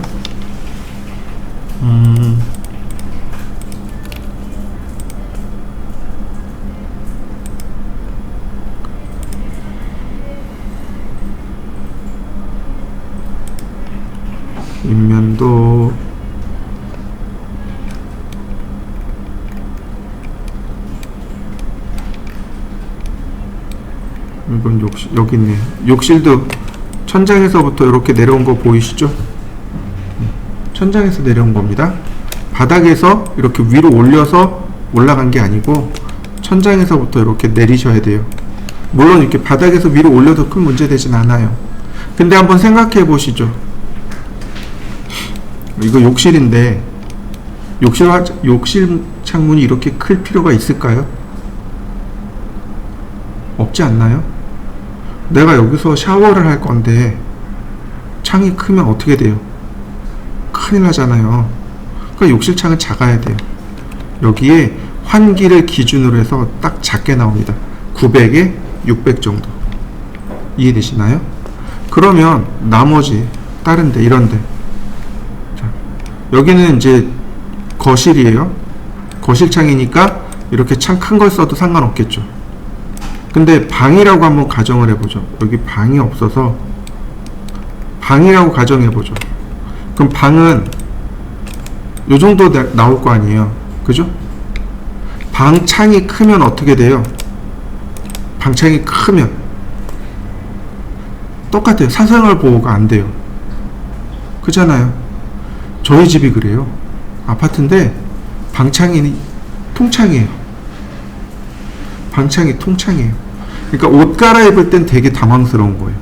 인면도 이건 욕실, 여기 있네. 욕실도 천장에서부터 이렇게 내려온 거 보이시죠? 천장에서 내려온 겁니다. 바닥에서 이렇게 위로 올려서 올라간 게 아니고 천장에서부터 이렇게 내리셔야 돼요. 물론 이렇게 바닥에서 위로 올려도 큰 문제 되진 않아요. 근데 한번 생각해 보시죠. 이거 욕실인데 욕실 창문이 이렇게 클 필요가 있을까요? 없지 않나요? 내가 여기서 샤워를 할 건데 창이 크면 어떻게 돼요? 큰일 나잖아요. 그러니까 욕실 창은 작아야 돼요. 여기에 환기를 기준으로 해서 딱 작게 나옵니다. 900에 600 정도. 이해되시나요? 그러면 나머지 다른데 이런데, 자, 여기는 이제 거실이에요. 거실 창이니까 이렇게 창 큰 걸 써도 상관없겠죠. 근데 방이라고 한번 가정을 해보죠. 여기 방이 없어서 방이라고 가정해보죠. 그럼 방은 요 정도 나올 거 아니에요. 그죠? 방 창이 크면 어떻게 돼요? 방 창이 크면 똑같아요. 사생활 보호가 안 돼요. 그잖아요. 저희 집이 그래요. 아파트인데 방창이 통창이에요. 방창이 통창이에요. 그러니까 옷 갈아입을 땐 되게 당황스러운 거예요.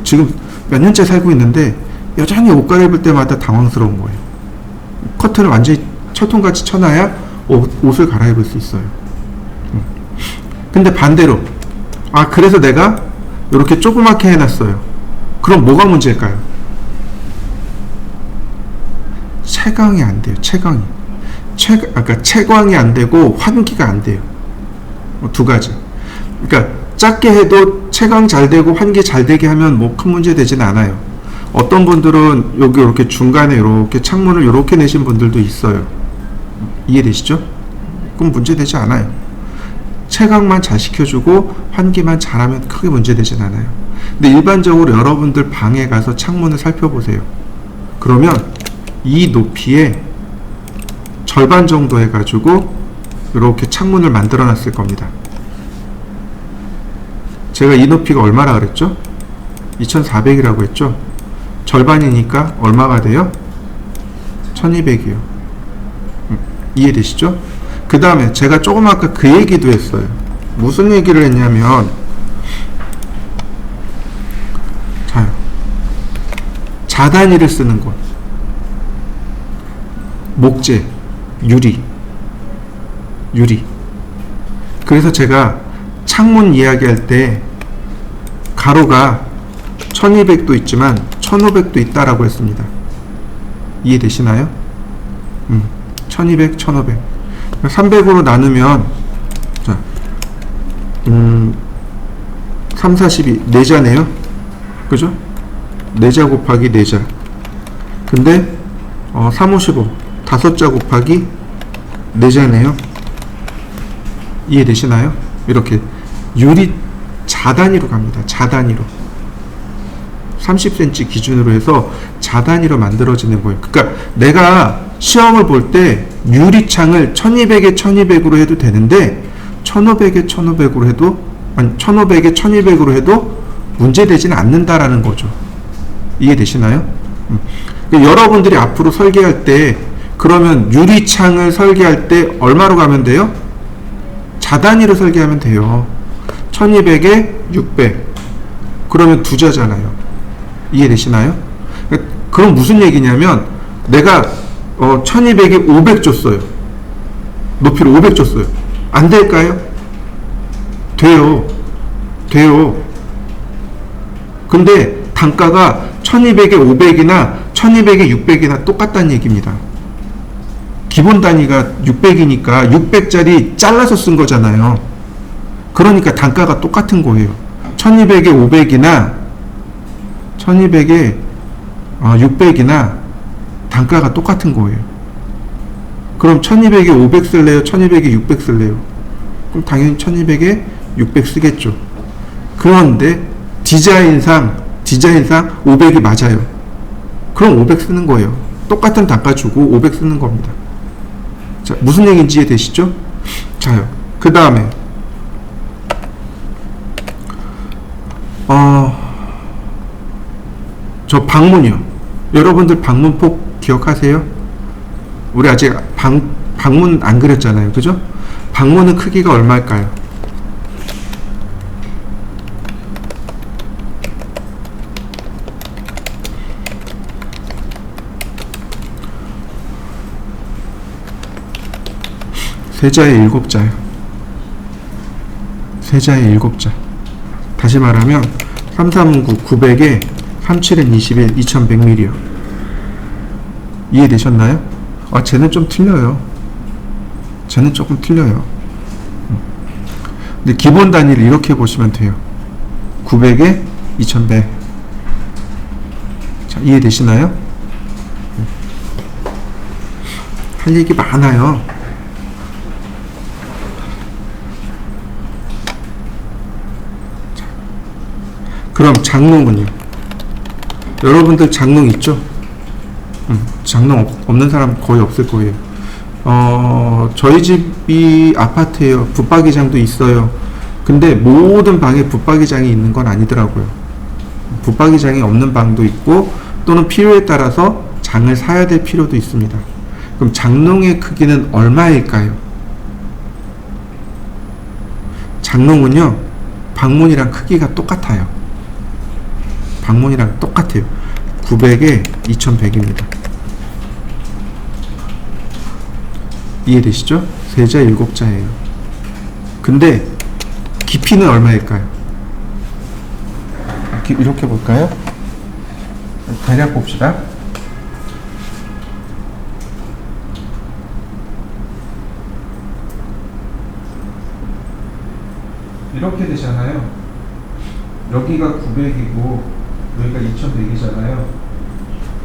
지금 몇 년째 살고 있는데 여전히 옷 갈아입을 때마다 당황스러운 거예요. 커튼을 완전히 철통같이 쳐놔야 옷을 갈아입을 수 있어요. 근데 반대로, 그래서 내가 이렇게 조그맣게 해놨어요. 그럼 뭐가 문제일까요? 채광이 안 돼요. 채광이. 채광이 안 되고 환기가 안 돼요. 두 가지. 그러니까 작게 해도 채광 잘 되고 환기 잘 되게 하면 뭐 큰 문제 되진 않아요. 어떤 분들은 여기 이렇게 중간에 이렇게 창문을 이렇게 내신 분들도 있어요. 이해되시죠? 그럼 문제 되지 않아요. 채광만 잘 시켜주고 환기만 잘하면 크게 문제 되진 않아요. 근데 일반적으로 여러분들 방에 가서 창문을 살펴보세요. 그러면 이 높이에 절반 정도 해가지고 이렇게 창문을 만들어 놨을 겁니다. 제가 이 높이가 얼마라 그랬죠? 2400이라고 했죠? 절반이니까 얼마가 돼요? 1200이요. 이해되시죠? 그 다음에 제가 조금 아까 그 얘기도 했어요. 무슨 얘기를 했냐면, 자, 자단위를 쓰는 것, 목재, 유리. 그래서 제가 창문 이야기할 때 가로가 1200도 있지만 1500도 있다라고 했습니다. 이해되시나요? 1200, 1500. 300으로 나누면, 자, 3, 42, 4자네요. 그죠? 4자 곱하기 4자. 근데, 3, 55, 5자 곱하기 4자네요. 이해되시나요? 이렇게 유리 자단위로 갑니다. 자단위로. 30cm 기준으로 해서 자단위로 만들어지는 거예요. 그러니까 내가 시험을 볼 때 유리창을 1200에 1200으로 해도 되는데 1500에 1500으로 해도, 아니 1500에 1200으로 해도 문제되지는 않는다라는 거죠. 이해되시나요? 그러니까 여러분들이 앞으로 설계할 때, 그러면 유리창을 설계할 때 얼마로 가면 돼요? 자단위로 설계하면 돼요. 1200에 600. 그러면 2자잖아요. 이해되시나요? 그럼 무슨 얘기냐면, 내가 1200에 500 줬어요. 높이를 500 줬어요. 안 될까요? 돼요. 근데 단가가 1200에 500이나 1200에 600이나 똑같다는 얘기입니다. 기본 단위가 600이니까 600짜리 잘라서 쓴 거잖아요. 그러니까 단가가 똑같은 거예요. 1200에 500이나 1200에 600이나 단가가 똑같은 거예요. 그럼 1200에 500 쓸래요? 1200에 600 쓸래요? 그럼 당연히 1200에 600 쓰겠죠. 그런데 디자인상 500이 맞아요. 그럼 500 쓰는 거예요. 똑같은 단가 주고 500 쓰는 겁니다. 자, 무슨 얘기인지 이해되시죠? 자요. 그 다음에 저 방문이요. 여러분들 방문폭 기억하세요? 우리 아직 방문 안 그렸잖아요. 그죠? 방문은 크기가 얼마일까요? 세자의 7자요. 세자의 7자. 다시 말하면 339, 900에 37은 21, 2100mm요. 이해되셨나요? 아, 쟤는 좀 틀려요. 쟤는 조금 틀려요. 근데 기본 단위를 이렇게 보시면 돼요. 900에 2100. 자, 이해되시나요? 할 얘기 많아요. 그럼 장롱은요? 여러분들 장롱 있죠? 장롱 없는 사람 거의 없을 거예요. 저희 집이 아파트예요. 붙박이장도 있어요. 근데 모든 방에 붙박이장이 있는 건 아니더라고요. 붙박이장이 없는 방도 있고, 또는 필요에 따라서 장을 사야 될 필요도 있습니다. 그럼 장롱의 크기는 얼마일까요? 장롱은요, 방문이랑 크기가 똑같아요. 방문이랑 똑같아요. 900에 2100입니다. 이해되시죠? 세자 7자예요. 근데 깊이는 얼마일까요? 이렇게 볼까요? 대략 봅시다. 이렇게 되잖아요. 여기가 900이고 여기가 2100이잖아요.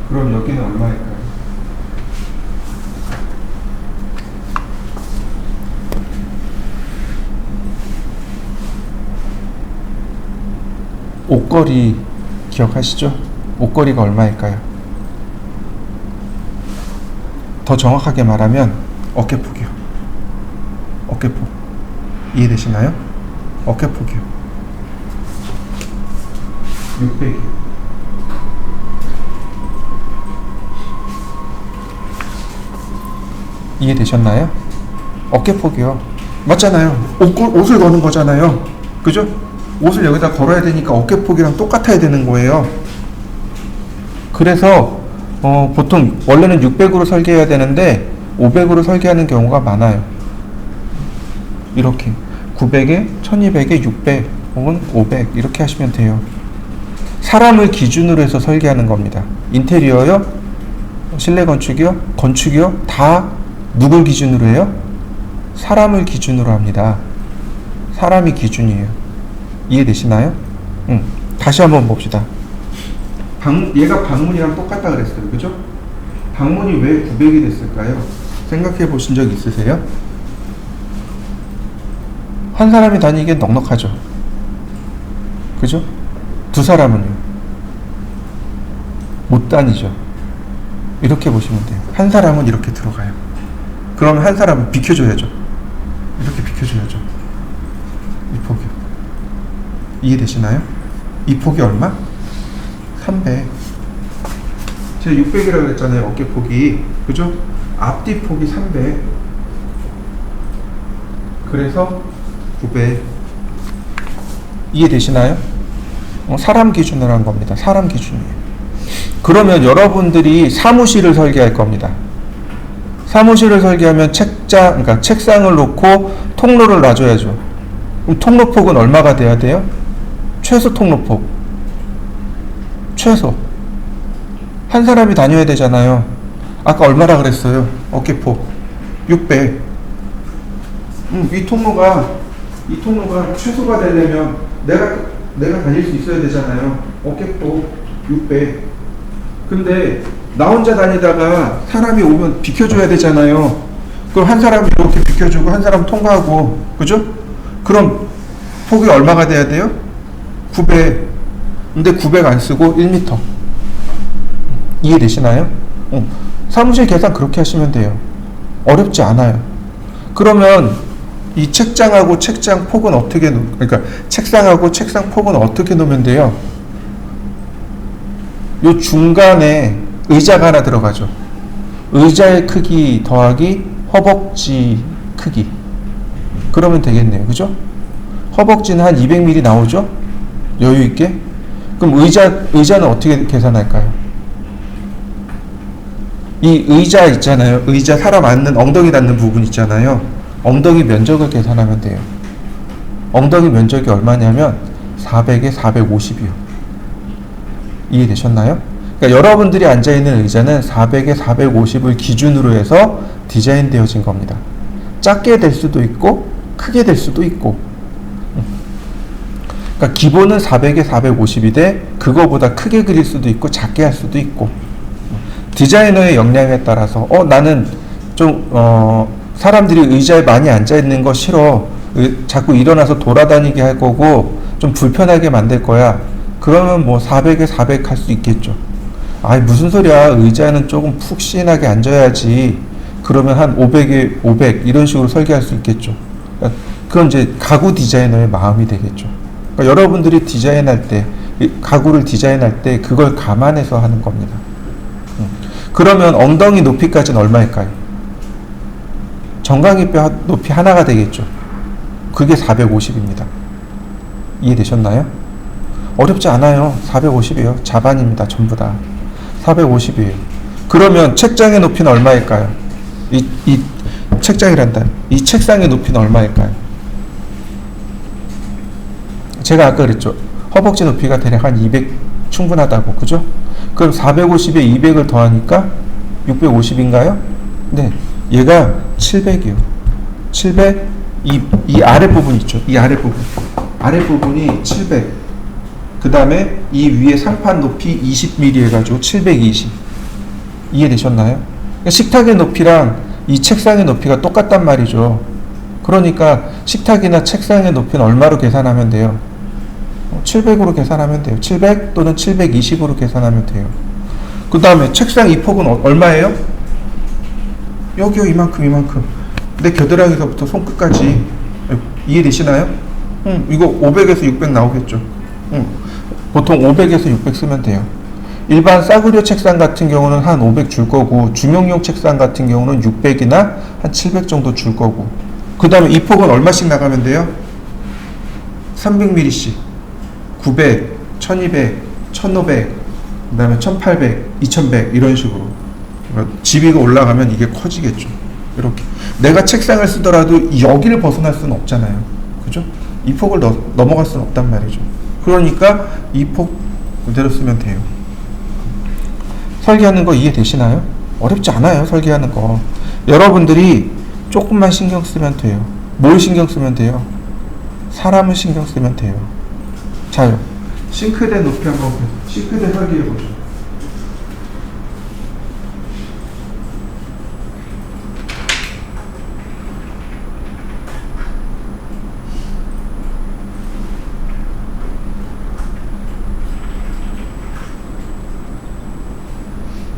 그럼 여기는 얼마일까요? 옷걸이 기억하시죠? 옷걸이가 얼마일까요? 더 정확하게 말하면 어깨폭이요. 어깨폭. 이해되시나요? 어깨폭이요. 600이요. 이해되셨나요? 어깨폭이요. 맞잖아요. 옷을 거는 거잖아요. 그죠? 옷을 여기다 걸어야 되니까 어깨폭이랑 똑같아야 되는 거예요. 그래서 보통 원래는 600으로 설계해야 되는데 500으로 설계하는 경우가 많아요. 이렇게 900에 1200에 600 혹은 500 이렇게 하시면 돼요. 사람을 기준으로 해서 설계하는 겁니다. 인테리어요, 실내 건축이요, 건축이요, 다 누굴 기준으로 해요? 사람을 기준으로 합니다. 사람이 기준이에요. 이해되시나요? 다시 한번 봅시다. 얘가 방문이랑 똑같다 그랬어요. 그죠? 방문이 왜 900이 됐을까요? 생각해 보신 적 있으세요? 한 사람이 다니기엔 넉넉하죠. 그죠? 두 사람은요? 못 다니죠. 이렇게 보시면 돼요. 한 사람은 이렇게 들어가요. 그러면 한 사람은 비켜줘야죠. 이렇게 비켜줘야죠. 이 폭이요. 이해되시나요? 이 폭이 얼마? 300. 제가 600이라고 그랬잖아요. 어깨 폭이. 그죠? 앞뒤 폭이 300. 그래서 900. 이해되시나요? 사람 기준으로 한 겁니다. 사람 기준이에요. 그러면 여러분들이 사무실을 설계할 겁니다. 사무실을 설계하면 그러니까 책상을 놓고 통로를 놔줘야죠. 그럼 통로폭은 얼마가 돼야 돼요? 최소 통로폭. 최소. 한 사람이 다녀야 되잖아요. 아까 얼마라 그랬어요? 어깨폭. 600. 이 통로가 최소가 되려면 내가 다닐 수 있어야 되잖아요. 어깨폭 600. 근데 나 혼자 다니다가 사람이 오면 비켜줘야 되잖아요. 그럼 한 사람이 이렇게 비켜주고 한 사람 통과하고, 그죠? 그럼 폭이 얼마가 돼야 돼요? 900. 근데 900 안 쓰고 1m. 이해되시나요? 사무실 계산 그렇게 하시면 돼요. 어렵지 않아요. 그러면 이 책장하고 책장 폭은 어떻게 그러니까 책상하고 책상 폭은 어떻게 놓으면 돼요? 요 중간에 의자가 하나 들어가죠. 의자의 크기 더하기 허벅지 크기. 그러면 되겠네요. 그죠? 허벅지는 한 200mm 나오죠? 여유 있게. 그럼 의자는 어떻게 계산할까요? 이 의자 있잖아요. 의자 사람 앉는 엉덩이 닿는 부분 있잖아요. 엉덩이 면적을 계산하면 돼요. 엉덩이 면적이 얼마냐면 400에 450이요. 이해되셨나요? 그러니까 여러분들이 앉아있는 의자는 400에 450을 기준으로 해서 디자인되어진 겁니다. 작게 될 수도 있고 크게 될 수도 있고. 그러니까 기본은 400에 450인데 그거보다 크게 그릴 수도 있고 작게 할 수도 있고. 디자이너의 역량에 따라서 나는 좀 사람들이 의자에 많이 앉아있는 거 싫어. 자꾸 일어나서 돌아다니게 할 거고 좀 불편하게 만들 거야. 그러면 뭐 400에 400 할 수 있겠죠. 아이 무슨 소리야. 의자는 조금 푹신하게 앉아야지. 그러면 한 500에 500 이런 식으로 설계할 수 있겠죠. 그건 이제 가구 디자이너의 마음이 되겠죠. 그러니까 여러분들이 디자인할 때, 가구를 디자인할 때 그걸 감안해서 하는 겁니다. 그러면 엉덩이 높이까지는 얼마일까요? 정강이뼈 높이 하나가 되겠죠. 그게 450입니다. 이해되셨나요? 어렵지 않아요. 450이에요. 자반입니다. 전부 다. 450이에요. 그러면 책장의 높이는 얼마일까요? 이 책장이란다. 이 책상의 높이는 얼마일까요? 제가 아까 그랬죠. 허벅지 높이가 대략 한 200 충분하다고. 그죠? 그럼 450에 200을 더하니까 650인가요? 네. 얘가 700이요. 700, 이 아랫부분 있죠. 이 아랫부분. 아랫부분이 700. 그 다음에 이 위에 상판 높이 20mm 해가지고 720. 이해되셨나요? 그러니까 식탁의 높이랑 이 책상의 높이가 똑같단 말이죠. 그러니까 식탁이나 책상의 높이는 얼마로 계산하면 돼요? 700으로 계산하면 돼요. 700 또는 720으로 계산하면 돼요. 그 다음에 책상 이 폭은 얼마예요? 여기요. 이만큼. 내 겨드랑이서부터 손끝까지. 이해되시나요? 이거 500에서 600 나오겠죠. 보통 500에서 600 쓰면 돼요. 일반 싸구려 책상 같은 경우는 한 500 줄 거고, 중형용 책상 같은 경우는 600이나 한 700 정도 줄 거고. 그 다음에 이 폭은 얼마씩 나가면 돼요? 300mm씩. 900, 1200, 1500, 그 다음에 1800, 2100 이런 식으로. 집이가 올라가면 이게 커지겠죠. 이렇게. 내가 책상을 쓰더라도 여기를 벗어날 수는 없잖아요. 그죠? 이 폭을 넘어갈 수는 없단 말이죠. 그러니까 이 폭 그대로 쓰면 돼요. 설계하는 거 이해되시나요? 어렵지 않아요. 설계하는 거. 여러분들이 조금만 신경 쓰면 돼요. 뭘 신경 쓰면 돼요? 사람을 신경 쓰면 돼요. 자요. 싱크대 높이 한번 싱크대 설계해 보죠.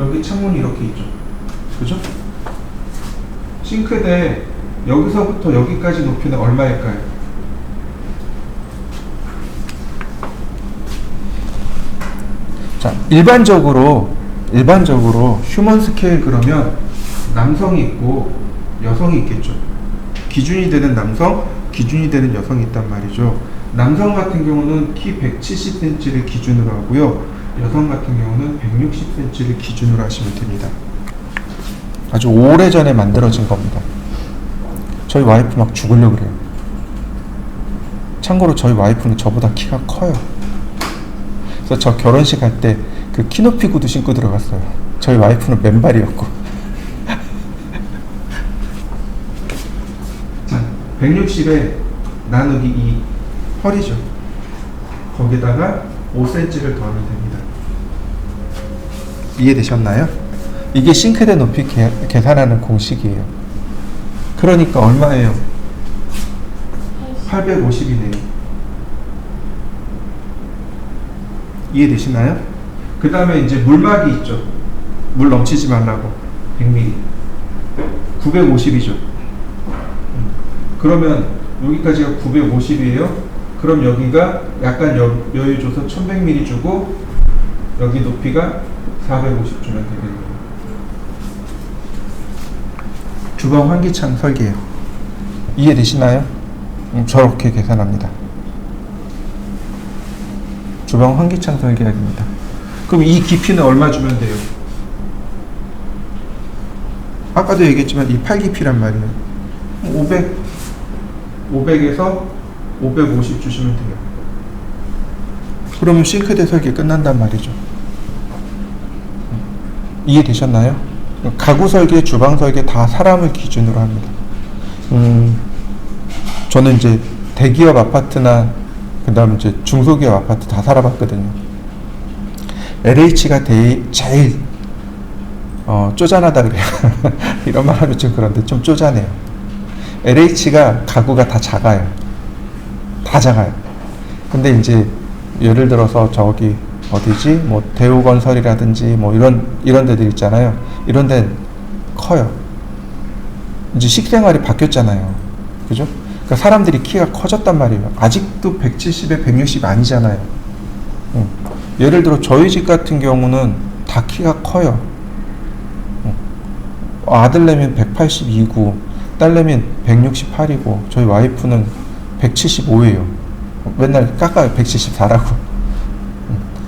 여기 창문이 이렇게 있죠. 그죠? 싱크대 여기서부터 여기까지 높이는 얼마일까요? 자, 일반적으로 휴먼 스케일 그러면 남성이 있고 여성이 있겠죠. 기준이 되는 남성, 기준이 되는 여성이 있단 말이죠. 남성 같은 경우는 키 170cm를 기준으로 하고요. 여성 같은 경우는 160cm를 기준으로 하시면 됩니다. 아주 오래전에 만들어진 겁니다. 저희 와이프 막 죽으려고 그래요. 참고로 저희 와이프는 저보다 키가 커요. 그래서 저 결혼식 할 때 그 키높이 구두 신고 들어갔어요. 저희 와이프는 맨발이었고. 자, 160에 나누기 2 허리죠. 거기다가 5cm를 더하면 됩니다. 이해되셨나요? 이게 싱크대 높이 계산하는 공식이에요. 그러니까 얼마예요? 850이네요. 이해되시나요? 그 다음에 이제 물막이 있죠. 물 넘치지 말라고. 100mm. 950이죠. 그러면 여기까지가 950이에요. 그럼 여기가 약간 여유 줘서 1100mm 주고 여기 높이가 450 주면 되겠네요. 주방 환기창 설계예요. 이해되시나요? 저렇게 계산합니다. 주방 환기창 설계해야 됩니다. 그럼 이 깊이는 얼마 주면 돼요? 아까도 얘기했지만 이 8깊이란 말이에요. 500에서 550 주시면 돼요. 그러면 싱크대 설계 끝난단 말이죠. 이해되셨나요? 가구 설계, 주방 설계 다 사람을 기준으로 합니다. 저는 이제 대기업 아파트나 그 다음 이제 중소기업 아파트 다 살아봤거든요. LH가 제일 쪼잔하다 그래요. 이런 말 하면 좀 그런데 좀 쪼잔해요. LH가 가구가 다 작아요. 다 작아요. 근데 이제 예를 들어서 저기 어디지? 뭐 대우건설이라든지 뭐 이런 데들 있잖아요. 이런 데는 커요. 이제 식생활이 바뀌었잖아요. 그죠? 그러니까 사람들이 키가 커졌단 말이에요. 아직도 170에 160 아니잖아요. 예를 들어 저희 집 같은 경우는 다 키가 커요. 아들내면 182고 딸내면 168이고 저희 와이프는 175예요. 맨날 깎아요. 174라고.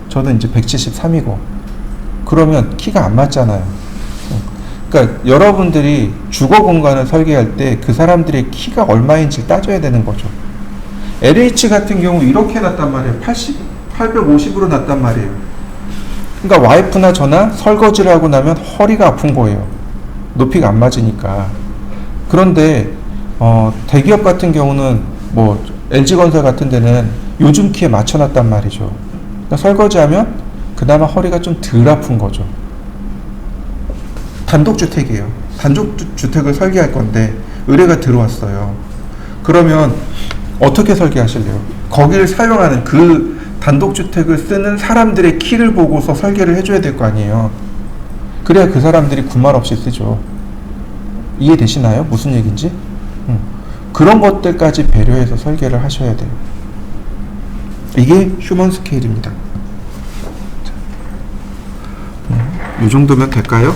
저는 이제 173이고 그러면 키가 안 맞잖아요. 그러니까 여러분들이 주거 공간을 설계할 때 그 사람들의 키가 얼마인지 따져야 되는 거죠. LH 같은 경우 이렇게 놨단 말이에요. 850으로 놨단 말이에요. 그러니까 와이프나 저나 설거지를 하고 나면 허리가 아픈 거예요. 높이가 안 맞으니까. 그런데 대기업 같은 경우는 뭐 LG건설 같은 데는 요즘 키에 맞춰놨단 말이죠. 그러니까 설거지하면 그나마 허리가 좀 덜 아픈 거죠. 단독주택이에요. 단독주택을 설계할 건데 의뢰가 들어왔어요. 그러면 어떻게 설계하실래요? 거기를 사용하는 그 단독주택을 쓰는 사람들의 키를 보고서 설계를 해줘야 될 거 아니에요. 그래야 그 사람들이 군말 없이 쓰죠. 이해되시나요? 무슨 얘기인지? 그런 것들까지 배려해서 설계를 하셔야 돼요. 이게 휴먼 스케일입니다. 이 정도면 될까요?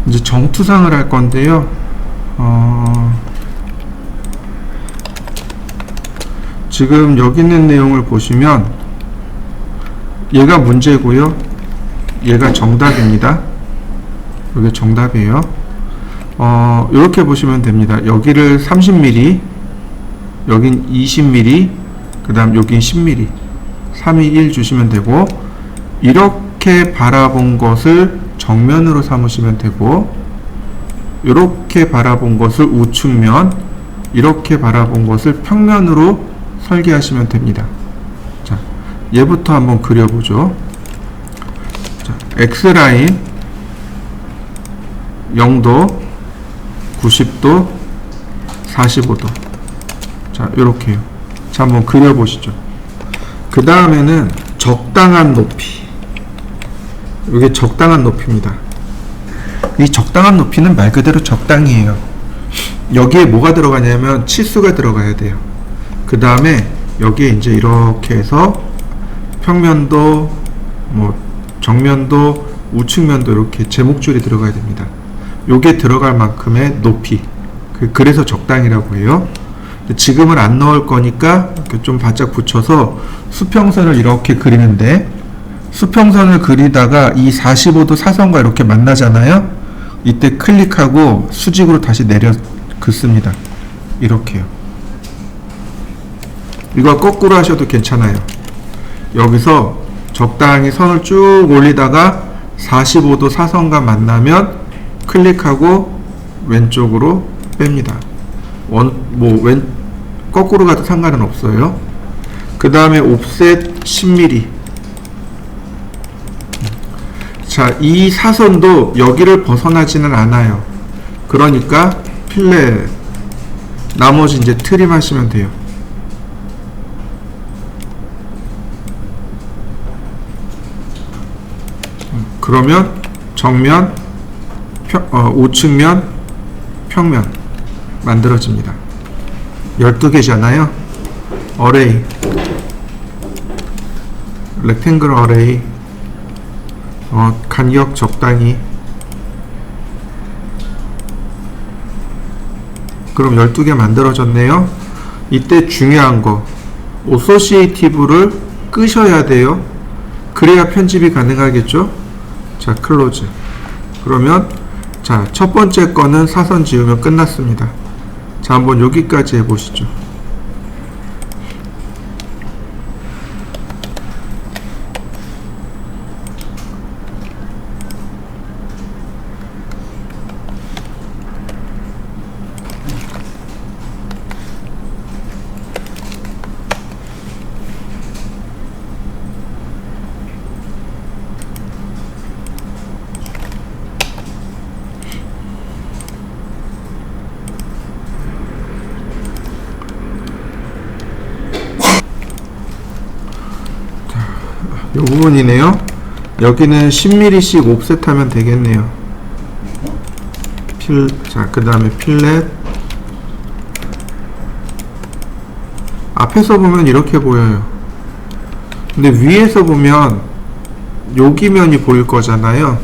이제 정투상을 할 건데요. 지금 여기 있는 내용을 보시면 얘가 문제고요. 얘가 정답입니다. 이게 정답이에요. 이렇게 보시면 됩니다. 여기를 30mm, 여긴 20mm, 그 다음 여긴 10mm, 3, 2, 1 주시면 되고, 이렇게 바라본 것을 정면으로 삼으시면 되고, 이렇게 바라본 것을 우측면, 이렇게 바라본 것을 평면으로 설계하시면 됩니다. 자, 얘부터 한번 그려보죠. 자, X라인 0도, 90도, 45도. 자, 요렇게요. 자, 한번 그려보시죠. 그 다음에는 적당한 높이. 이게 적당한 높이입니다. 이 적당한 높이는 말 그대로 적당이에요. 여기에 뭐가 들어가냐면 치수가 들어가야 돼요. 그 다음에 여기에 이제 이렇게 해서 평면도, 뭐 정면도, 우측면도 이렇게 제목줄이 들어가야 됩니다. 요게 들어갈 만큼의 높이. 그래서 적당이라고 해요. 지금은 안 넣을 거니까 이렇게 좀 바짝 붙여서 수평선을 이렇게 그리는데, 수평선을 그리다가 이 45도 사선과 이렇게 만나잖아요. 이때 클릭하고 수직으로 다시 내려 긋습니다. 이렇게요. 이거 거꾸로 하셔도 괜찮아요. 여기서 적당히 선을 쭉 올리다가 45도 사선과 만나면 클릭하고 왼쪽으로 뺍니다. 거꾸로 가도 상관은 없어요. 그 다음에 옵셋 10mm. 자, 이 사선도 여기를 벗어나지는 않아요. 그러니까 필렛, 나머지 이제 트림 하시면 돼요. 그러면 정면, 우측면, 평면 만들어집니다. 12개잖아요. 어레이, 렉탱글 어레이, 간격 적당히. 그럼 12개 만들어졌네요. 이때 중요한 거, 어소시에이티브를 끄셔야 돼요. 그래야 편집이 가능하겠죠. 자, 클로즈. 그러면 자, 첫 번째 거는 사선 지우면 끝났습니다. 자, 한번 여기까지 해보시죠. 이 부분이네요. 여기는 10mm씩 옵셋하면 되겠네요. 자, 그 다음에 필렛. 앞에서 보면 이렇게 보여요. 근데 위에서 보면 여기면이 보일 거잖아요.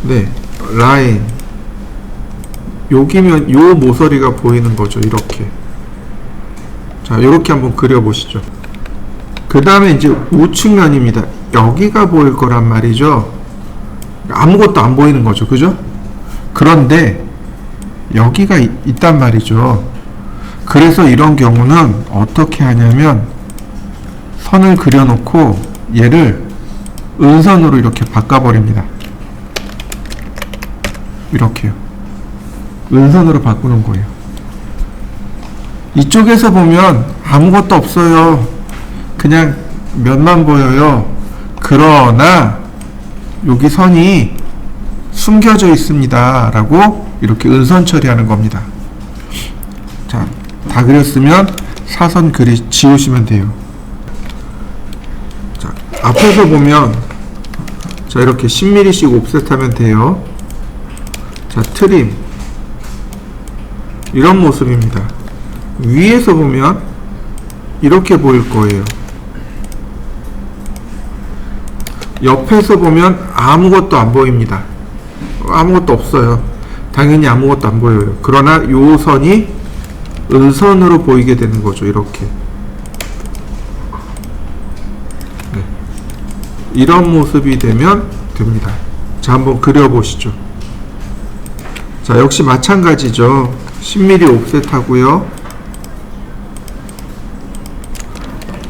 네, 라인. 여기면 요 모서리가 보이는 거죠. 이렇게. 자, 이렇게 한번 그려보시죠. 그 다음에 이제 우측면입니다. 여기가 보일 거란 말이죠. 아무것도 안 보이는 거죠. 그죠? 그런데 여기가 있단 말이죠. 그래서 이런 경우는 어떻게 하냐면 선을 그려놓고 얘를 은선으로 이렇게 바꿔버립니다. 이렇게요. 은선으로 바꾸는 거예요. 이쪽에서 보면 아무것도 없어요. 그냥 면만 보여요. 그러나 여기 선이 숨겨져 있습니다 라고 이렇게 은선 처리하는 겁니다. 자, 다 그렸으면 사선 지우시면 돼요. 자, 앞에서 보면 자, 이렇게 10mm씩 옵셋하면 돼요. 자, 트림. 이런 모습입니다. 위에서 보면 이렇게 보일 거예요. 옆에서 보면 아무것도 안 보입니다. 아무것도 없어요. 당연히 아무것도 안 보여요. 그러나 요 선이 은선으로 보이게 되는 거죠. 이렇게. 네. 이런 모습이 되면 됩니다. 자, 한번 그려보시죠. 자, 역시 마찬가지죠. 10mm 옵셋 하고요.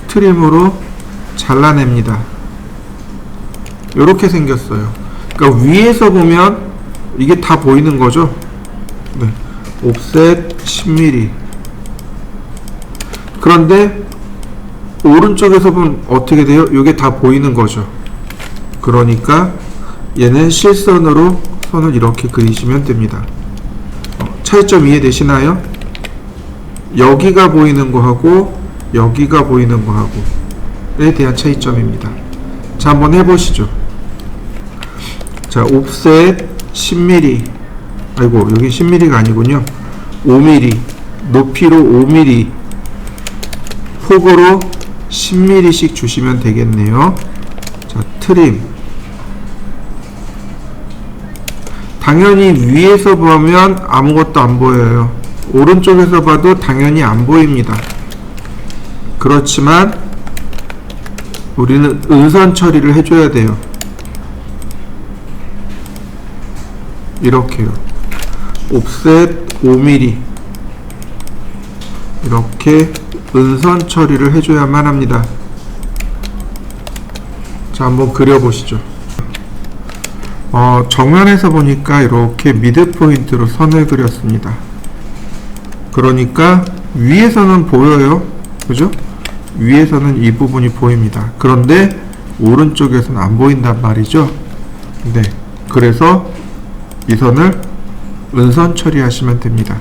트림으로 잘라냅니다. 이렇게 생겼어요. 그러니까 위에서 보면 이게 다 보이는 거죠. 네. 옵셋 10mm. 그런데 오른쪽에서 보면 어떻게 돼요? 이게 다 보이는 거죠. 그러니까 얘는 실선으로 선을 이렇게 그리시면 됩니다. 차이점 이해되시나요? 여기가 보이는 거하고 여기가 보이는 거하고에 대한 차이점입니다. 자, 한번 해보시죠. 자, 옵셋 10mm. 아이고, 여기 10mm가 아니군요. 5mm. 높이로 5mm. 폭으로 10mm씩 주시면 되겠네요. 자, 트림. 당연히 위에서 보면 아무것도 안 보여요. 오른쪽에서 봐도 당연히 안 보입니다. 그렇지만 우리는 은선 처리를 해줘야 돼요. 이렇게요. 옵셋 5mm. 이렇게 은선 처리를 해줘야만 합니다. 자, 한번 그려보시죠. 정면에서 보니까 이렇게 미드 포인트로 선을 그렸습니다. 그러니까 위에서는 보여요. 그죠? 위에서는 이 부분이 보입니다. 그런데 오른쪽에서는 안 보인단 말이죠. 네. 그래서 이 선을 은선 처리하시면 됩니다.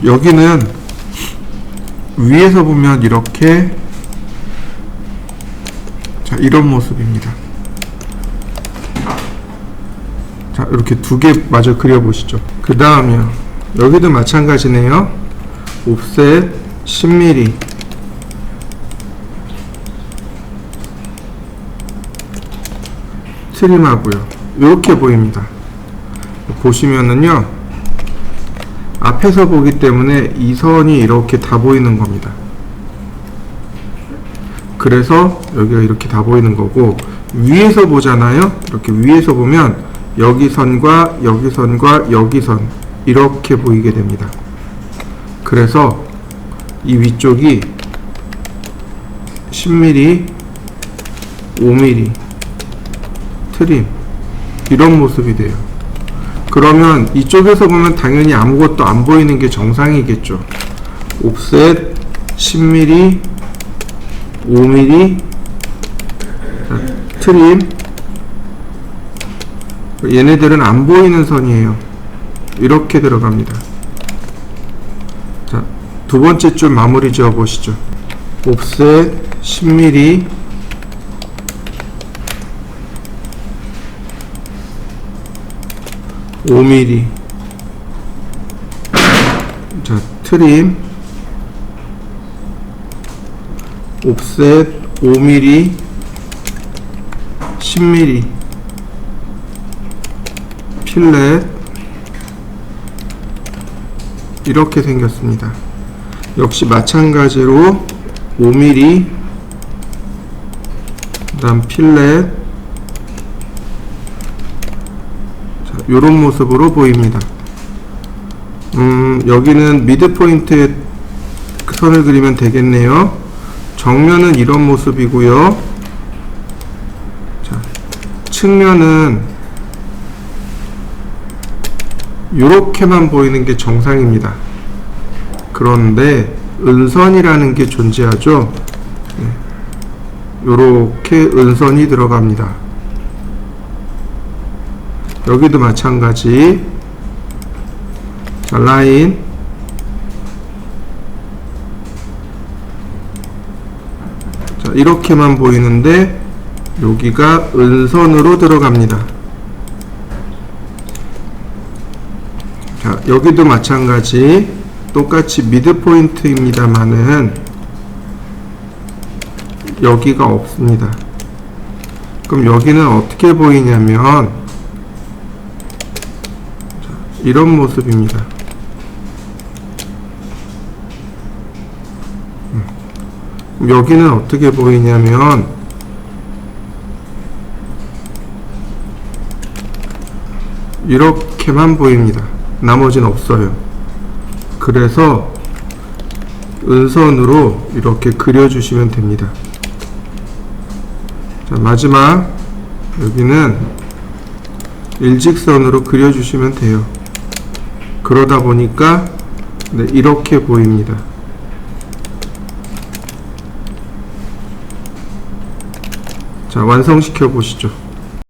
여기는 위에서 보면 이렇게 자, 이런 모습입니다. 자, 이렇게 두 개 마저 그려보시죠. 그 다음에 여기도 마찬가지네요. 옵셋 10mm. 트림하고요. 이렇게 보입니다. 보시면은요, 앞에서 보기 때문에 이 선이 이렇게 다 보이는 겁니다. 그래서 여기가 이렇게 다 보이는 거고, 위에서 보잖아요. 이렇게 위에서 보면 여기 선과 여기 선과 여기 선 이렇게 보이게 됩니다. 그래서 이 위쪽이 10mm, 5mm 트림 이런 모습이 돼요. 그러면 이쪽에서 보면 당연히 아무것도 안 보이는 게 정상이겠죠. 옵셋 10mm, 5mm 트림, 얘네들은 안 보이는 선이에요. 이렇게 들어갑니다. 자, 두 번째 줄 마무리 지어 보시죠. 옵셋 10mm, 5mm. 자, 트림, 옵셋 5mm, 10mm, 필렛 이렇게 생겼습니다. 역시 마찬가지로 5mm, 그 다음 필렛, 자, 요런 모습으로 보입니다. 여기는 미드포인트에 선을 그리면 되겠네요. 정면은 이런 모습이고요. 자, 측면은 이렇게만 보이는 게 정상입니다. 그런데 은선이라는 게 존재하죠. 이렇게 은선이 들어갑니다. 여기도 마찬가지. 자, 라인, 자, 이렇게만 보이는데 여기가 은선으로 들어갑니다. 자, 여기도 마찬가지. 똑같이 미드포인트입니다만은 여기가 없습니다. 그럼 여기는 어떻게 보이냐면 자, 이런 모습입니다. 여기는 어떻게 보이냐면 이렇게만 보입니다. 나머지는 없어요. 그래서 은선으로 이렇게 그려주시면 됩니다. 자, 마지막 여기는 일직선으로 그려주시면 돼요. 그러다 보니까 네, 이렇게 보입니다. 자, 완성시켜 보시죠.